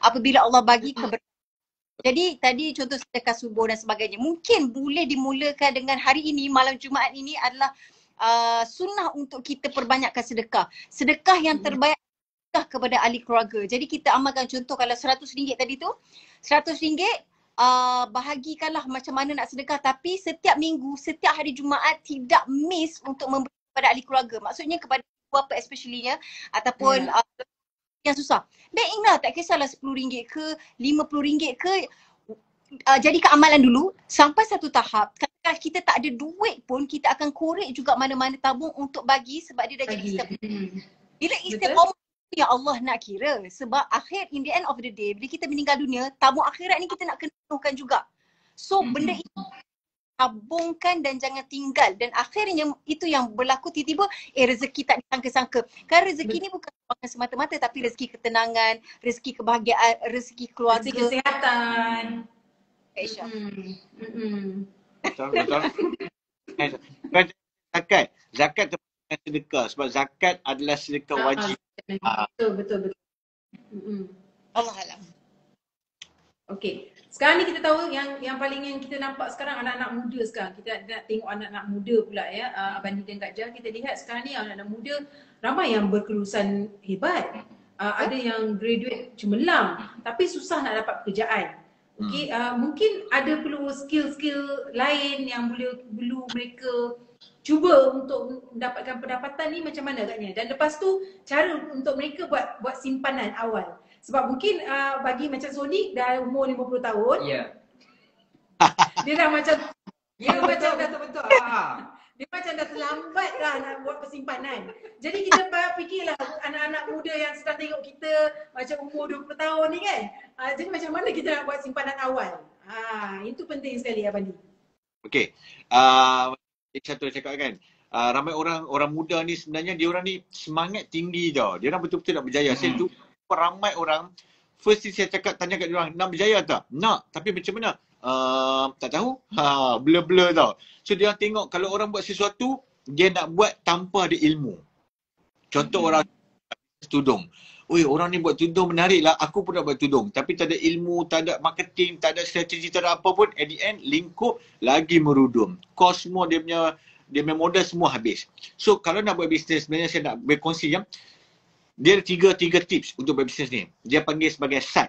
apabila Allah bagi keberkatan. Jadi tadi contoh sedekah subuh dan sebagainya. Mungkin boleh dimulakan dengan hari ini, malam Jumaat ini adalah sunnah untuk kita perbanyakkan sedekah. Sedekah yang terbaik kepada ahli keluarga. Jadi kita amalkan contoh kalau RM100 tadi tu, RM100 bahagikanlah macam mana nak sedekah, tapi setiap minggu, setiap hari Jumaat tidak miss untuk memberi kepada ahli keluarga. Maksudnya kepada bapa especially ataupun yang susah. Bank in lah, tak kisahlah RM10 ke RM50 ke, jadikan amalan dulu sampai satu tahap. Kalau kita tak ada duit pun, kita akan korek juga mana-mana tabung untuk bagi sebab dia dah jadi istiqomah. Bila istiqomah, ya Allah nak kira. Sebab akhir, in the end of the day, bila kita meninggal dunia, tabung akhirat ni kita nak kenuhkan juga. So benda itu tabungkan dan jangan tinggal. Dan akhirnya itu yang berlaku tiba-tiba, rezeki tak disangka-sangka. Kan rezeki ni bukan semata-mata, tapi rezeki ketenangan, rezeki kebahagiaan, rezeki keluarga, rezeki kesihatan. Aisyah. Betul. Zakat termasuk sedekah sebab zakat adalah sedekah wajib. Betul. Allah alam. Okey. Sekarang ni kita tahu yang paling yang kita nampak sekarang anak-anak muda sekarang. Kita nak tengok anak-anak muda pula ya. Abang Nida dan Kak Jah, kita lihat sekarang ni anak-anak muda ramai yang berkelulusan hebat. Ada yang graduate cemerlang tapi susah nak dapat pekerjaan. Okey, mungkin ada perlu skill-skill lain yang perlu mereka cuba untuk mendapatkan pendapatan ni macam mana agaknya. Dan lepas tu cara untuk mereka buat simpanan awal. Sebab mungkin bagi macam Sonic dah umur 50 tahun. Ya. Dia dah macam betul. dia macam dah terlambat lah nak buat persimpanan. Jadi kita fikirlah anak-anak muda yang sedang tengok kita macam umur 20 tahun ni kan. Jadi macam mana kita nak buat simpanan awal? Itu penting sekali Abang Di. Okey. Satu cakap kan. Ramai orang muda ni sebenarnya dia orang ni semangat tinggi tau. Dia orang betul-betul nak berjaya. Saya jumpa ramai orang, first saya cakap tanya kat dia orang, nak berjaya tak? Nak. Tapi macam mana? Tak tahu. Blur-blur tau. So dia orang tengok kalau orang buat sesuatu, dia nak buat tanpa ada ilmu. Contoh orang tudung. Oi, orang ni buat tudung menarik lah. Aku pun nak buat tudung. Tapi tak ada ilmu, tak ada marketing, tak ada strategi, tak ada apa pun. At the end, lingkup lagi merudum. Kos semua dia punya modal semua habis. So kalau nak buat bisnes, sebenarnya saya nak berkongsi ya. Dia ada tiga tips untuk buat bisnes ni. Dia panggil sebagai SAT.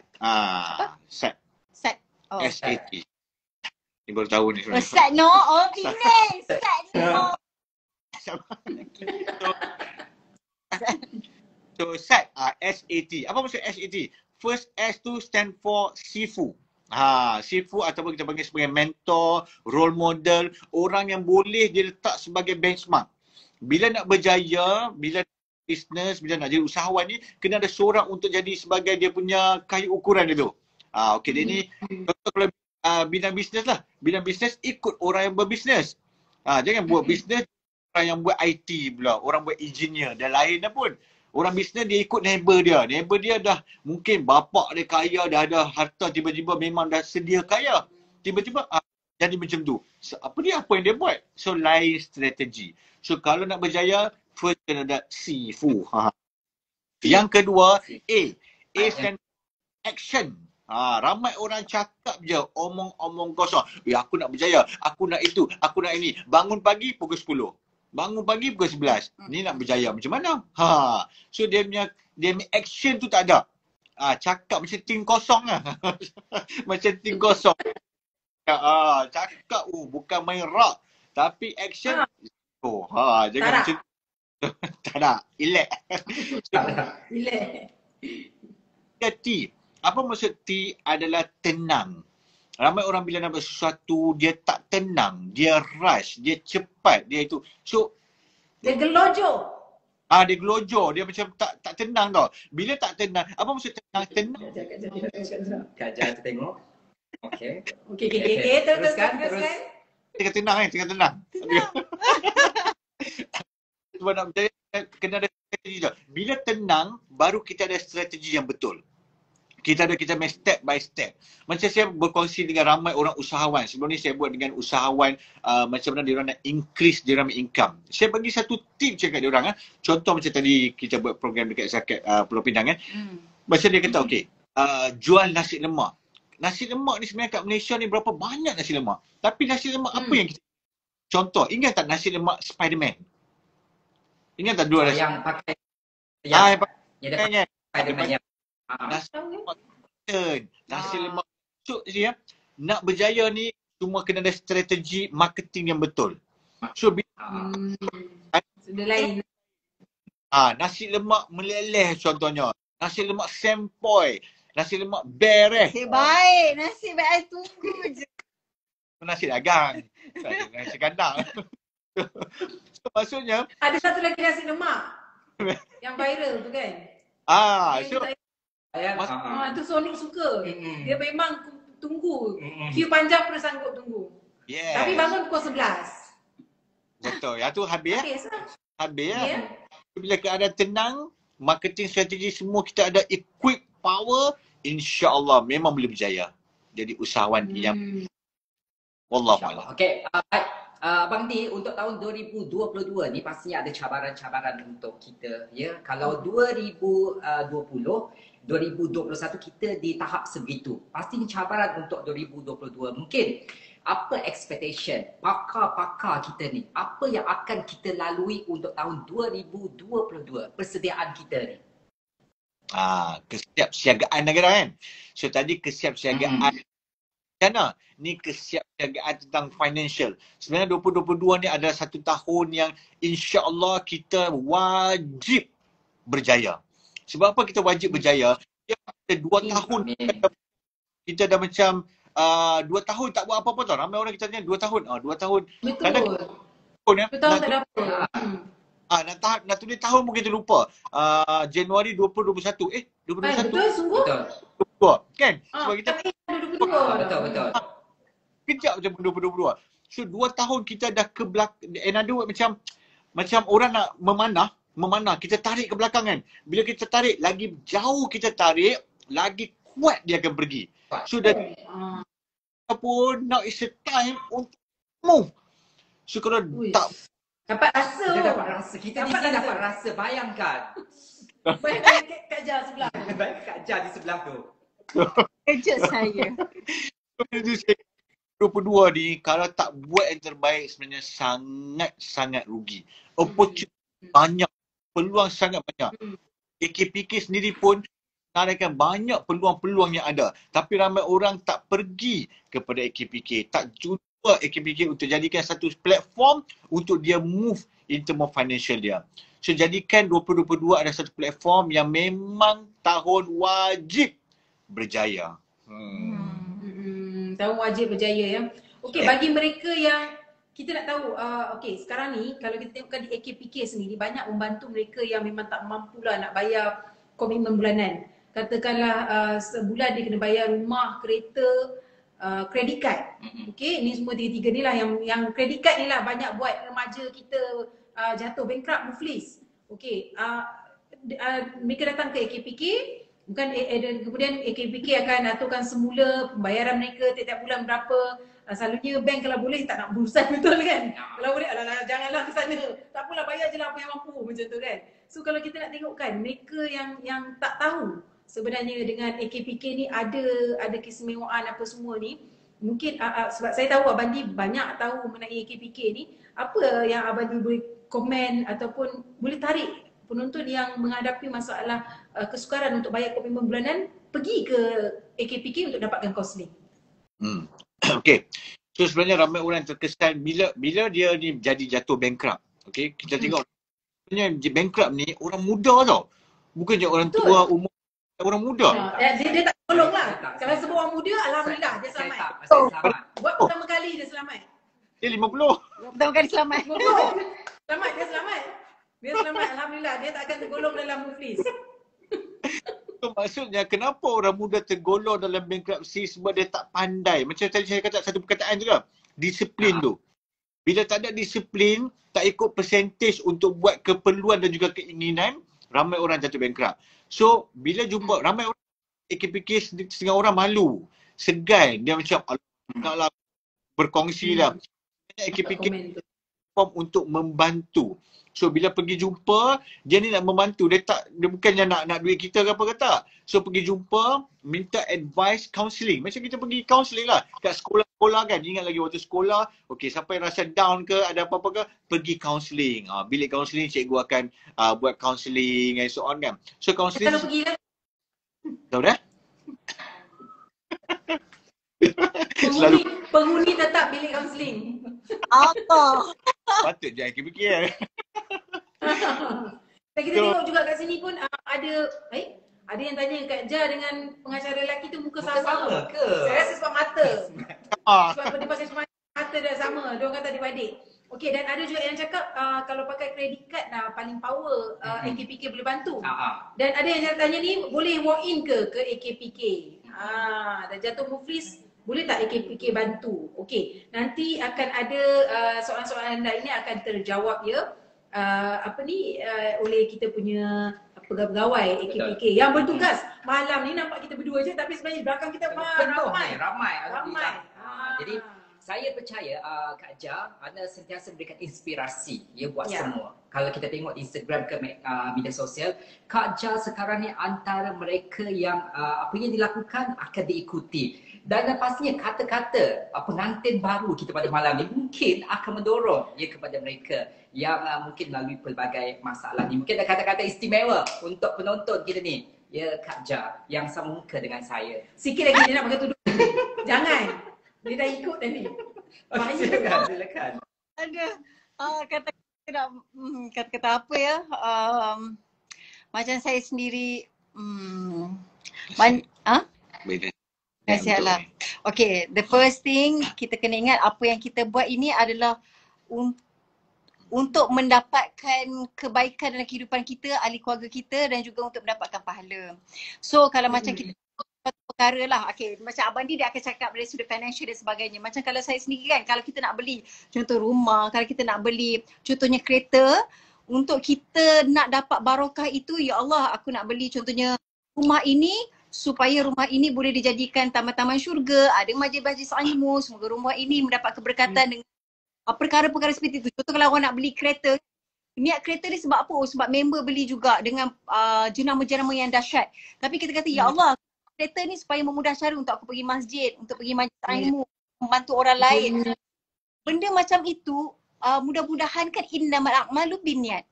SAT. Oh. SAT. Ni baru tahu ni. SAT no, bisnes. SAT no. So SAT, SAT. Apa maksud SAT? First S tu stand for Sifu. Sifu ataupun kita panggil sebagai mentor, role model, orang yang boleh dia letak sebagai benchmark. Bila nak berjaya, bila bisnes, bila nak jadi usahawan ni, kena ada seorang untuk jadi sebagai dia punya kayu ukuran dia tu. Okey, dia ni contoh kalau bidang bisnes lah. Bidang bisnes ikut orang yang berbisnes. Jangan buat bisnes orang yang buat IT pula, orang buat engineer dan lain dah pun. Orang bisnes dia ikut neighbor dia. Neighbor dia dah mungkin bapak dia kaya, dah ada harta, tiba-tiba memang dah sedia kaya. Tiba-tiba jadi macam tu. So, apa yang dia buat? So lain strategi. So kalau nak berjaya, first kena ada Sifu. Yang kedua, A stand action. Ramai orang cakap je, omong-omong kosong. Aku nak berjaya, aku nak itu, aku nak ini. Bangun pagi pukul 10. Bangun pagi pukul 11. Ni nak berjaya macam mana? So dia punya action tu tak ada. Cakap macam tim kosong lah. Macam tim kosong. Cakap bukan main rock. Tapi action jangan macam tu. Tak ada. Elak. T. Apa maksud T adalah tenang. Ramai orang bila nak buat sesuatu, dia tak tenang. Dia rush, dia cepat, dia itu. So, dia gelojo. Dia gelojo, dia macam tak tenang tau. Bila tak tenang, apa maksud tenang? Tenang. Kak Jah tengok. Okey. Teruskan. Tengah tenang. Sebab nak berjaya, kena ada strategi tau. Bila tenang, baru kita ada strategi yang betul. Kita main step by step. Macam saya berkongsi dengan ramai orang usahawan. Sebelum ni saya buat dengan usahawan macam mana diorang nak increase diorang income. Saya bagi satu tip cakap diorang. Contoh macam tadi kita buat program dekat Zakat Pulau Pinang kan. Macam dia kata jual nasi lemak. Nasi lemak ni sebenarnya kat Malaysia ni berapa banyak nasi lemak. Tapi nasi lemak apa yang kita... Contoh, ingat tak nasi lemak Spiderman? Ingat tak dua nasi? Yang pakai... Ya dah Maknanya Spiderman ya. nasi lemak chicken, nasi lemak so dia nak berjaya ni cuma kena ada strategi marketing yang betul. So Sudah lain. nasi lemak meleleh contohnya, nasi lemak sempoi, nasi lemak bereh. Baik, nasib baik. I tunggu je. Nasi dagang, nasi kandang. So, maksudnya Ada satu lagi nasi lemak yang viral tu kan. so Tu Sonic suka. Dia memang tunggu. Queue panjang pun dia sanggup tunggu. yes. Tapi bangun pukul 11. Betul. Yang tu habis Habis lah. Habis Ya. Bila keadaan tenang, marketing strategi semua kita ada equip power, insya-Allah memang boleh berjaya. Jadi usahawan yang wallahu a'lam. Okey, baik. Abang Ni, untuk tahun 2022 ni pastinya ada cabaran-cabaran untuk kita. Ya, kalau 2020, 2021 kita di tahap sebegitu. Pastinya cabaran untuk 2022. Mungkin apa expectation pakar-pakar kita ni? Apa yang akan kita lalui untuk tahun 2022? Persediaan kita ni. Kesiapsiagaan lagi dah kan. So tadi kesiapsiagaan Jana, ni kesiapsiagaan tentang financial. Sebenarnya 2022 ni adalah satu tahun yang insya-Allah kita wajib berjaya. Sebab apa kita wajib berjaya? Kita 2 tahun kita dah macam 2 tahun tak buat apa-apa tau. Ramai orang kita tanya 2 tahun. 2 tahun. Betul. Kadang 2 tahun tak dapat. nak tulis tahun mungkin kita lupa. Januari 2021. 2021. Betul sungguh. Betul. Kan? Sebab kita Betul. kejap macam 2022. So 2 tahun kita dah ke belakang. In other words, macam orang nak memanah, kita tarik ke belakang kan. Bila kita tarik, lagi jauh kita tarik, lagi kuat dia akan pergi. So dah pun now is a time untuk move. So kalau tak dapat rasa. Kita dapat rasa. Kita di sini dapat rasa. Bayangkan. Bayangkan Kak Jar sebelah. Bayangkan Kak Jar di sebelah tu. Kejut saya. 2022 ni kalau tak buat yang terbaik sebenarnya sangat-sangat rugi. Opportunity banyak, peluang sangat banyak. AKPK sendiri pun menawarkan banyak peluang-peluang yang ada. Tapi ramai orang tak pergi kepada AKPK, tak cuba AKPK untuk jadikan satu platform untuk dia move in term of financial dia. So jadikan 2022 ada satu platform yang memang tahun wajib berjaya. Tahun wajib berjaya ya. Okey, bagi mereka yang kita nak tahu, okey sekarang ni kalau kita tengokkan di AKPK sendiri banyak membantu mereka yang memang tak mampulah nak bayar komitmen bulanan. Katakanlah sebulan dia kena bayar rumah, kereta, credit card. Okey, ni semua tiga-tiga ni lah yang credit card ni lah banyak buat remaja kita jatuh bankrupt, muflis. Okey, mereka datang ke AKPK. Bukan kemudian AKPK akan aturkan semula pembayaran mereka tiap-tiap bulan berapa. Selalunya bank kalau boleh tak nak berurusan betul kan. Kalau boleh alah janganlah ke sana. Tak apalah bayar je lah apa yang mampu macam tu kan. So kalau kita nak tengokkan mereka yang tak tahu sebenarnya dengan AKPK ni ada keistimewaan apa semua ni. Mungkin sebab saya tahu Abang Di banyak tahu mengenai AKPK ni. Apa yang Abang Di boleh komen ataupun boleh tarik penonton yang menghadapi masalah kesukaran untuk bayar komitmen bulanan pergi ke AKPK untuk dapatkan kaunseling. Okey. So sebenarnya ramai orang terkesan bila dia ni jatuh bankrupt. Okey, kita tengok sebenarnya bankrupt ni orang muda tau. Bukan je orang tua, umur orang muda. Dia tak tolong lah. Kalau sebut orang muda, alhamdulillah dia selamat. Buat pertama kali dia selamat. Dia 50. Pertama kali selamat. Selamat, dia selamat. Dia selamat, alhamdulillah. Dia tak akan tergolong dalam muflis. So, maksudnya kenapa orang muda tergolong dalam bankruptcy sebab dia tak pandai. Macam tadi saya kata satu perkataan juga. Disiplin tu. Bila tak ada disiplin, tak ikut percentage untuk buat keperluan dan juga keinginan, ramai orang jatuh bankrupt. So, bila jumpa ramai orang AKPK setengah orang malu. Segan. Dia macam, naklah berkongsi lah. AKPK platform untuk membantu. So bila pergi jumpa, dia ni nak membantu. Dia bukannya nak duit kita ke apa ke tak. So pergi jumpa, minta advice counselling. Macam kita pergi counselling lah. Kat sekolah-sekolah kan. Ingat lagi waktu sekolah, okay, sampai rasa down ke, ada apa-apa ke, pergi counselling. Bilik counselling, cikgu akan buat counselling and so on kan. So counselling. Kalau pergi kan. Tahu dah? Selalu Penghuni tetap bilik kaunseling. Apa? patut je fikir. Dan kita tengok juga kat sini pun ada yang tanya Kak Ja dengan pengacara lelaki tu muka sama ke? Saya rasa sebab mata. Ah, Sebab dia pasal mata dah sama. Dia orang kata adik-beradik. Okey, dan ada juga yang cakap kalau pakai credit card paling power AKPK boleh bantu. Dan ada yang tanya ni boleh walk in ke AKPK? Dah jatuh muflis, boleh tak AKPK bantu? Okey, nanti akan ada soalan-soalan anda ini akan terjawab ya. Oleh kita punya pegawai AKPK yang bertugas malam ni. Nampak kita berdua je tapi sebenarnya di belakang kita ramai. Jadi saya percaya Kak Ja, anda sentiasa memberikan inspirasi buat semua. Kalau kita tengok Instagram ke media sosial, Kak Ja sekarang ni antara mereka yang apa yang dilakukan akan diikuti. Dan pastinya kata-kata pengantin baru kita pada malam ni mungkin akan mendorong kepada mereka yang mungkin melalui pelbagai masalah ni. Mungkin ada kata-kata istimewa untuk penonton kita ni. Ya Kak Ja yang sama muka dengan saya. Sikit lagi dia nak pakai tudung. Jangan. Dia dah ikut dah ni. Silakan. Ada kata-kata apa ya? Macam saya sendiri Nasihatlah. Okay, the first thing kita kena ingat apa yang kita buat ini adalah untuk mendapatkan kebaikan dalam kehidupan kita, ahli keluarga kita dan juga untuk mendapatkan pahala. So kalau macam kita satu perkara lah, okay, macam Abang Di dia akan cakap dari sudut financial dan sebagainya. Macam kalau saya sendiri kan, kalau kita nak beli contoh rumah, kalau kita nak beli contohnya kereta, untuk kita nak dapat barokah itu, ya Allah aku nak beli contohnya rumah ini supaya rumah ini boleh dijadikan taman-taman syurga, ada majlis-majlis ilmu, semoga rumah ini mendapat keberkatan dengan perkara-perkara seperti itu. Contoh kalau orang nak beli kereta, niat kereta ni sebab apa? Sebab member beli juga dengan jenama-jenama yang dahsyat. Tapi kita kata, ya Allah, kereta ni supaya memudah cara untuk aku pergi masjid, untuk pergi majlis ilmu, membantu orang lain. Benda macam itu, mudah-mudahan kan innamal a'malu binniat.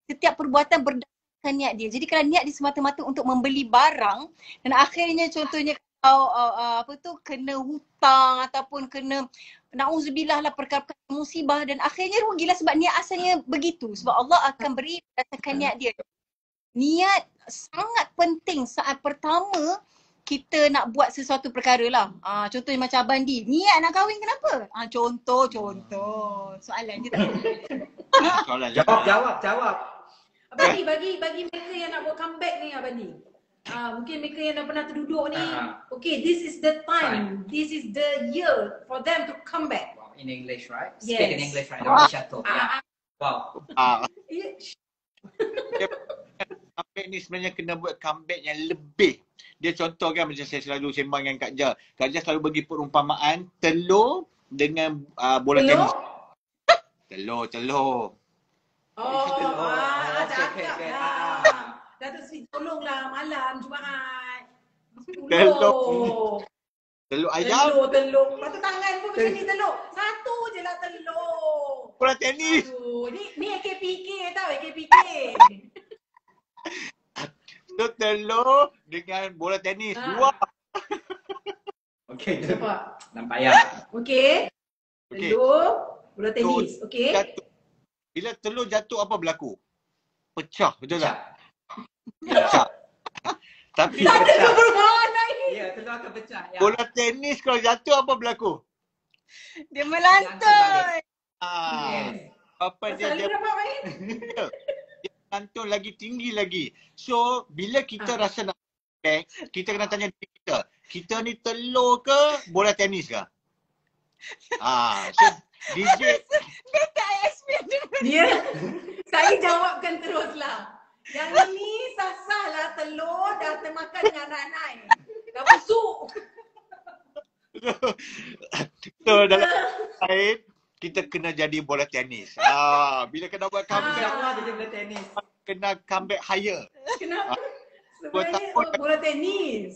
Setiap perbuatan berdasarkan niat dia. Jadi kalau niat dia semata-mata untuk membeli barang dan akhirnya contohnya kalau kena hutang ataupun kena na'udzubillah lah perkara musibah dan akhirnya rugilah sebab niat asalnya begitu. Sebab Allah akan beri berdasarkan niat dia. Niat sangat penting saat pertama kita nak buat sesuatu perkara lah. Contohnya macam Abang Di, niat nak kahwin kenapa? Contoh. Soalan je tak? Soalan Jawab. Abang Di, bagi mereka yang nak buat comeback ni Abang Di. Mungkin mereka yang dah pernah terduduk ni, okay, this is the time, this is the year for them to come back. Wow, in English, right? Yes. Speak in English, right? Don't be shallow. Wow. Comeback ni sebenarnya kena buat comeback yang lebih. Dia contoh kan macam saya selalu sembang dengan Kak Ja. Kak Ja selalu bagi perumpamaan telur dengan bola tenis. Telur. Cakap lah. Datuk Seri tolonglah malam Jumaat. Telur ayam. Telur. Patut tangan pun macam ni telur. Satu je lah telur. Bola tenis. Aduh, ni AKPK tau, AKPK. So telur dengan bola tenis. Dua. Okey, nampak ya. Okey. Telur, bola tenis. Okey. Bila telur jatuh apa berlaku? Pecah, betul tak? Pecah. Tapi Tak ada perubahan lagi. Ya, telur akan pecah. Ya. bola tenis kalau jatuh apa berlaku? Dia melantun. Yes. Apa dia Dapat main. dia melantun lagi tinggi lagi. So bila kita rasa nak back, kita kena tanya diri kita. Kita ni telur ke bola tenis ke? So DJ Dia tak explain Dia, saya jawabkan teruslah. Yang ni sasahlah telur dah termakan dengan anak-anak. Dah busuk. so dalam lain kita kena jadi bola tenis. Bila kena buat comeback, InsyaAllah jadi bola tenis. kena comeback higher. Kenapa? Buat Sebenarnya tahun- bola tenis.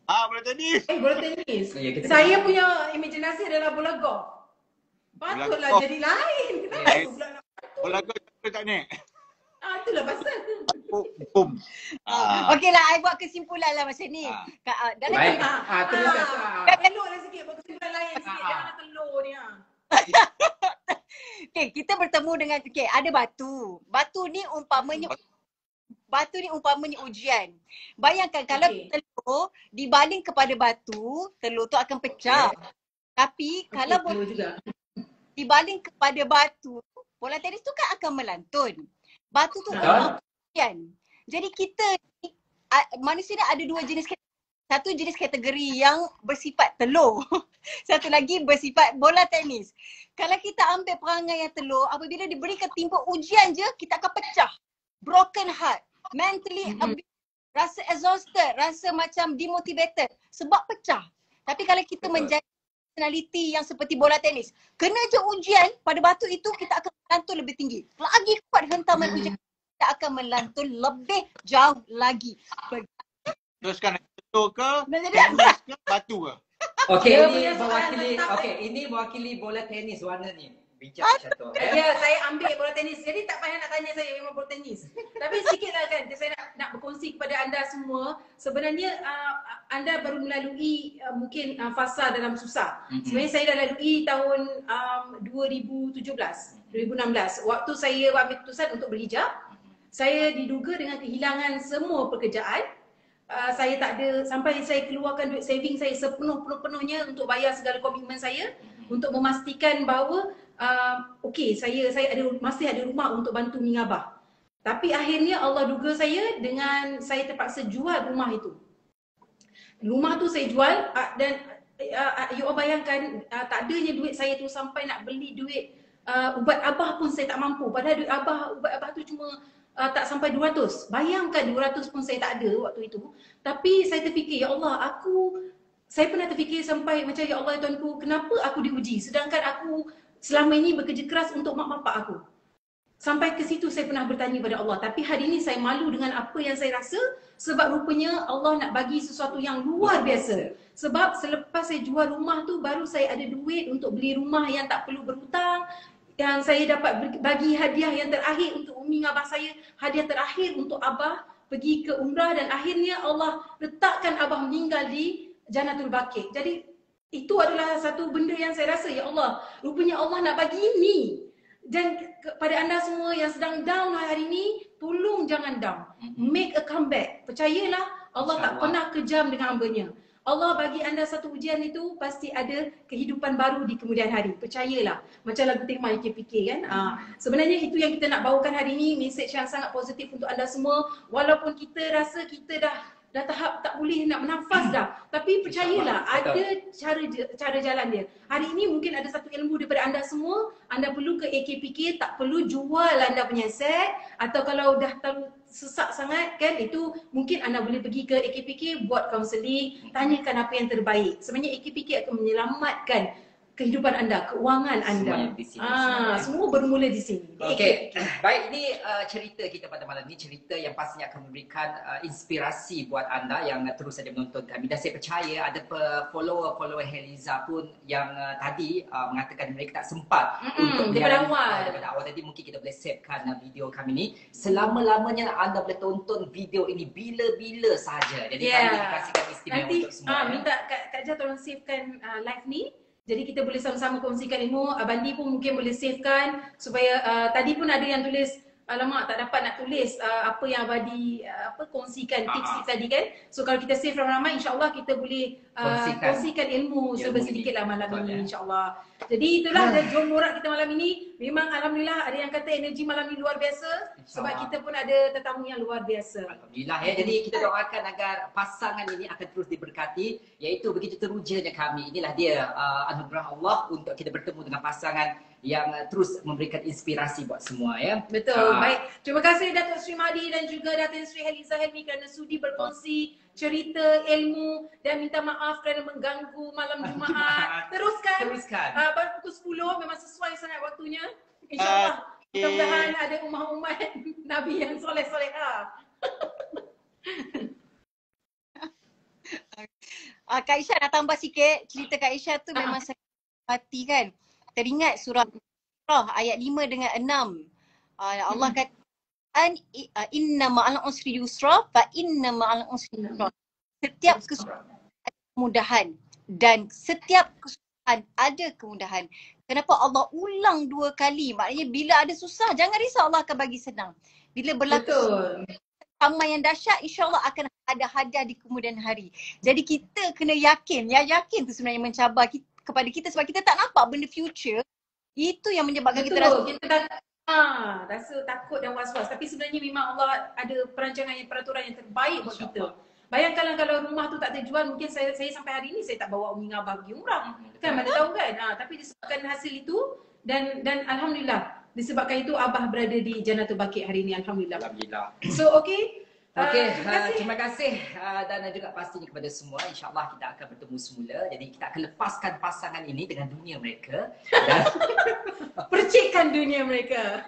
Bola tenis. Bola tenis. Ya, kita- Saya punya imajinasi adalah bola golf. Patutlah golf. jadi lain. Kenapa Eh. aku pula nak Bola kau tak naik. itulah pasal. Boom. Okeylah, I buat kesimpulan lah macam ni. Dalam Baik. Terus. Telurlah sikit, buat kesimpulan lain sikit. Jangan nak telur ni. Okay, kita bertemu dengan ada batu. Batu ni umpamanya ujian. Bayangkan kalau telur dibaling kepada batu, telur tu akan pecah. Tapi kalau telur juga. dibaling kepada batu, bola tenis tu kan akan melantun. Batu tu ujian. Jadi kita ni, manusia ni ada dua jenis kategori. Satu jenis kategori yang bersifat telur. Satu lagi bersifat bola tenis. Kalau kita ambil perangai yang telur, apabila diberikan timpa ujian je, kita akan pecah. Broken heart. Mentally abused. Rasa exhausted. Rasa macam demotivated. Sebab pecah. Tapi kalau kita menjadi personality yang seperti bola tenis, kena je ujian pada batu itu, kita akan melantun lebih tinggi. Lagi kuat hentaman ujian, kita akan melantun lebih jauh lagi. Teruskan telur ke, Nak jadi tenis ke, batu ke? Okey, Dia ini punya soalan mewakili tetap, ini mewakili bola tenis warna ni. Bijak Syato. Ya, saya ambil bola tenis. Jadi tak payah nak tanya saya memang bola tenis. Tapi sikitlah kan, saya nak berkongsi kepada anda semua. Sebenarnya anda baru melalui mungkin fasa dalam susah. Sebenarnya saya dah lalui tahun 2017, 2016. Waktu saya ambil keputusan untuk berhijab, saya diduga dengan kehilangan semua pekerjaan. Saya tak ada, sampai saya keluarkan duit saving saya sepenuh-penuhnya untuk bayar segala komitmen saya, untuk memastikan bahawa saya masih ada rumah untuk bantu mengabah. Tapi akhirnya Allah duga saya dengan saya terpaksa jual rumah itu. Rumah tu saya jual dan you all bayangkan tak adanya duit saya tu sampai nak beli duit ubat abah pun saya tak mampu. Padahal duit ubat abah tu cuma tak sampai 200. Bayangkan 200 pun saya tak ada waktu itu. Tapi saya terfikir, ya Allah, saya pernah terfikir sampai macam, ya Allah Tuanku, kenapa aku diuji sedangkan aku selama ini bekerja keras untuk mak bapak aku. Sampai ke situ saya pernah bertanya pada Allah. Tapi hari ini saya malu dengan apa yang saya rasa, sebab rupanya Allah nak bagi sesuatu yang luar biasa. Sebab selepas saya jual rumah tu, baru saya ada duit untuk beli rumah yang tak perlu berhutang. Dan saya dapat bagi hadiah yang terakhir untuk umi abah saya. Hadiah terakhir untuk abah pergi ke umrah, dan akhirnya Allah letakkan abah meninggal di Jannatul Baqi'. Jadi itu adalah satu benda yang saya rasa, ya Allah, rupanya Allah nak bagi ini. Dan kepada anda semua yang sedang down hari ini, tolong jangan down. Make a comeback. Percayalah, Allah tak pernah kejam dengan hamba-Nya. Allah bagi anda satu ujian itu, pasti ada kehidupan baru di kemudian hari. Percayalah. Macam lagu tema YKPK kan. Sebenarnya itu yang kita nak bawakan hari ini, message yang sangat positif untuk anda semua. Walaupun kita rasa kita dah tahap tak boleh nak bernafas dah. Tapi percayalah, ada cara jalan dia. Hari ini mungkin ada satu ilmu daripada anda semua. Anda perlu ke AKPK, tak perlu jual anda punya set. Atau kalau dah terlalu sesak sangat kan, itu mungkin anda boleh pergi ke AKPK, buat kaunseling, tanyakan apa yang terbaik. Sebenarnya AKPK akan menyelamatkan kehidupan anda, keuangan anda. Semuanya di sini, semua bermula di sini. Okey, baik, ini cerita kita pada malam ini, cerita yang pastinya akan memberikan inspirasi buat anda yang terus saja menonton kami. Dan saya percaya ada follower Heliza pun yang tadi mengatakan mereka tak sempat untuk daripada awal. Daripada awal tadi, mungkin kita boleh savekan video kami ni. Selama-lamanya anda boleh tonton video ini bila-bila saja. Jadi kami dikasihkan istimewa nanti, untuk semua. minta Kak Jah tolong savekan live ni. Jadi kita boleh sama-sama kongsikan ilmu. Abandi pun mungkin boleh savekan supaya tadi pun ada yang tulis, alamak tak dapat nak tulis apa yang Abadi kongsikan tips tadi kan. So kalau kita save ramai-ramai, insyaAllah kita boleh kongsikan ilmu sedikit lah malam ini, insyaAllah. Jadi itulah Jom Borak kita malam ini. Memang Alhamdulillah ada yang kata energi malam ini luar biasa. Sebab kita pun ada tetamu yang luar biasa. Alhamdulillah ya. Jadi kita doakan agar pasangan ini akan terus diberkati. Iaitu begitu terujanya kami. Inilah dia anugerah Allah untuk kita bertemu dengan pasangan terus memberikan inspirasi buat semua ya. Betul. Baik. Terima kasih Datuk Sri Madi dan juga Datin Sri Heliza Helmi kerana sudi berkongsi cerita, ilmu dan minta maaf kerana mengganggu malam Jumaat. Teruskan. Baru pukul 10 memang sesuai sangat waktunya. InsyaAllah. Mudah-mudahan ada umat-umat Nabi yang soleh-solehah. Kak Aisyah nak tambah sikit. Cerita Kak Aisyah tu memang saya hati kan. Teringat surah ayat 5 dengan 6. Allah kata inna ma'al usri yusra fa inna ma'al usri yusra. Setiap kesusahan ada kemudahan dan setiap kesusahan ada kemudahan. Kenapa Allah ulang 2 kali? Maknanya bila ada susah jangan risau, Allah akan bagi senang. Bila berlaku sama yang dahsyat, insya-Allah akan ada hadiah di kemudian hari. Jadi kita kena yakin, yakin tu sebenarnya mencabar kepada kita sebab kita tak nampak benda future. Itu yang menyebabkan kita rasa takut dan was-was. Tapi sebenarnya memang Allah ada peraturan yang terbaik buat kita. Bayangkanlah kalau rumah tu tak terjual, mungkin saya sampai hari ni saya tak bawa Umi Ngabah pergi umrah. Kan mana tahu kan. Tapi disebabkan hasil itu dan alhamdulillah disebabkan itu Abah berada di Jannatul Baqi hari ini, alhamdulillah. So terima kasih dan juga pastinya kepada semua. InsyaAllah kita akan bertemu semula. Jadi kita akan lepaskan pasangan ini dengan dunia mereka dan percikkan dunia mereka.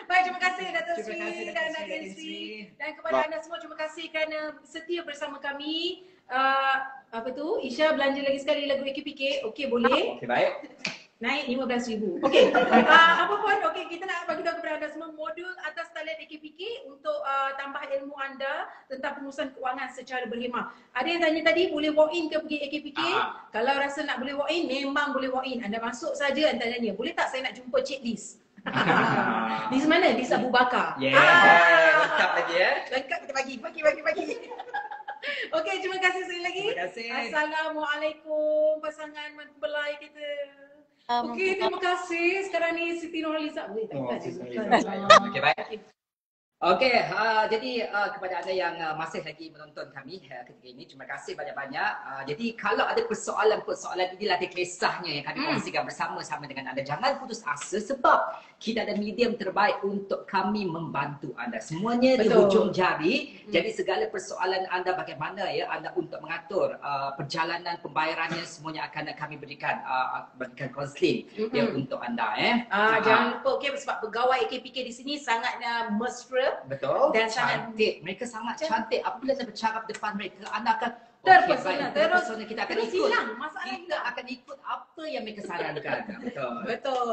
Baik, terima kasih Datuk Sri dan Datin Sri. Dan kepada anda semua, terima kasih kerana setia bersama kami. Isha belanja lagi sekali lagu AKPK. Okey, boleh? Okey, baik. Naik 15,000. Okey. Apa pun, kita nak bagi tahu kepada anda semua modul atas talian AKPK untuk tambah ilmu anda tentang pengurusan kewangan secara berhemah. Ada yang tanya tadi boleh walk in ke pergi AKPK? Kalau rasa nak boleh walk in, memang boleh walk in. Anda masuk saja, anda tanya, boleh tak saya nak jumpa Cik Liz? Liz mana? Liz Abu Bakar. Lengkap lagi ya. Lengkap kita bagi. Okey, terima kasih sekali lagi. Terima kasih. Assalamualaikum pasangan mempelai kita. Okey, terima kasih. Sekarang ni Siti Nurhaliza. Okey, baik. Okey, jadi kepada anda yang masih lagi menonton kami ketika ini, terima kasih banyak-banyak. Jadi kalau ada persoalan inilah dia kisahnya yang kami kongsikan bersama-sama dengan anda. Jangan putus asa sebab kita ada medium terbaik untuk kami membantu anda. Semuanya di hujung jari. Jadi segala persoalan anda bagaimana ya anda untuk mengatur perjalanan pembayarannya semuanya akan kami berikan konseling ya untuk anda Jangan lupa sebab pegawai AKPK di sini sangatnya mesra. Betul. Dan cantik. Mereka sangat cantik. Apabila anda bercakap depan mereka, anda akan terpesona. Kita akan ikut. Hilang masalah kita akan ikut apa yang mereka sarankan. Betul.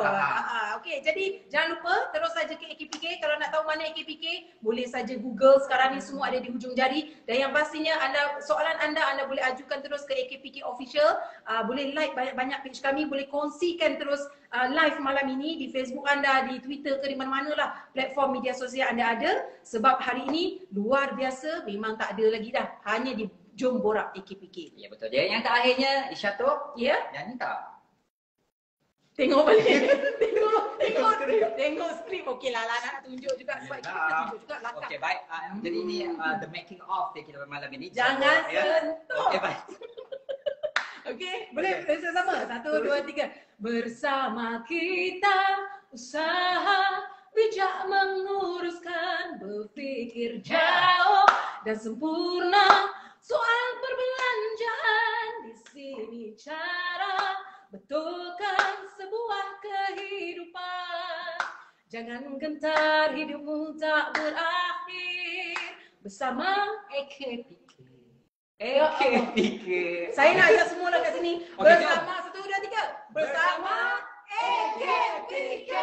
Okey, jadi jangan lupa terus saja ke AKPK. Kalau nak tahu mana AKPK, boleh saja Google. Sekarang ni semua ada di hujung jari. Dan yang pastinya soalan anda boleh ajukan terus ke AKPK Official. Boleh like banyak-banyak page kami. Boleh kongsikan terus live malam ini di Facebook anda, di Twitter ke di mana-mana lah platform media sosial anda ada. Sebab hari ini luar biasa, memang tak ada lagi dah. Hanya di Jom Borak AKPK. Ya betul. Dia yang terakhirnya Isha tu. Ya. Nyanyi tak? Tengok balik. Tengok skrip. Okey lah nak tunjuk juga sebab kita tunjuk juga langkah. Okey baik. Jadi ini the making of kita malam ini. Jangan sentuh. Okey baik. Okey, boleh bersama. 1, 2, 3. Bersama kita usaha bijak menguruskan, berfikir jauh dan sempurna. Soal perbelanjaan di sini cara betulkan sebuah kehidupan. Jangan gentar, hidupmu tak berakhir bersama AKPK. Saya nak ajak semua lah kat sini. Bersama 1, 2, 3. Bersama AKPK.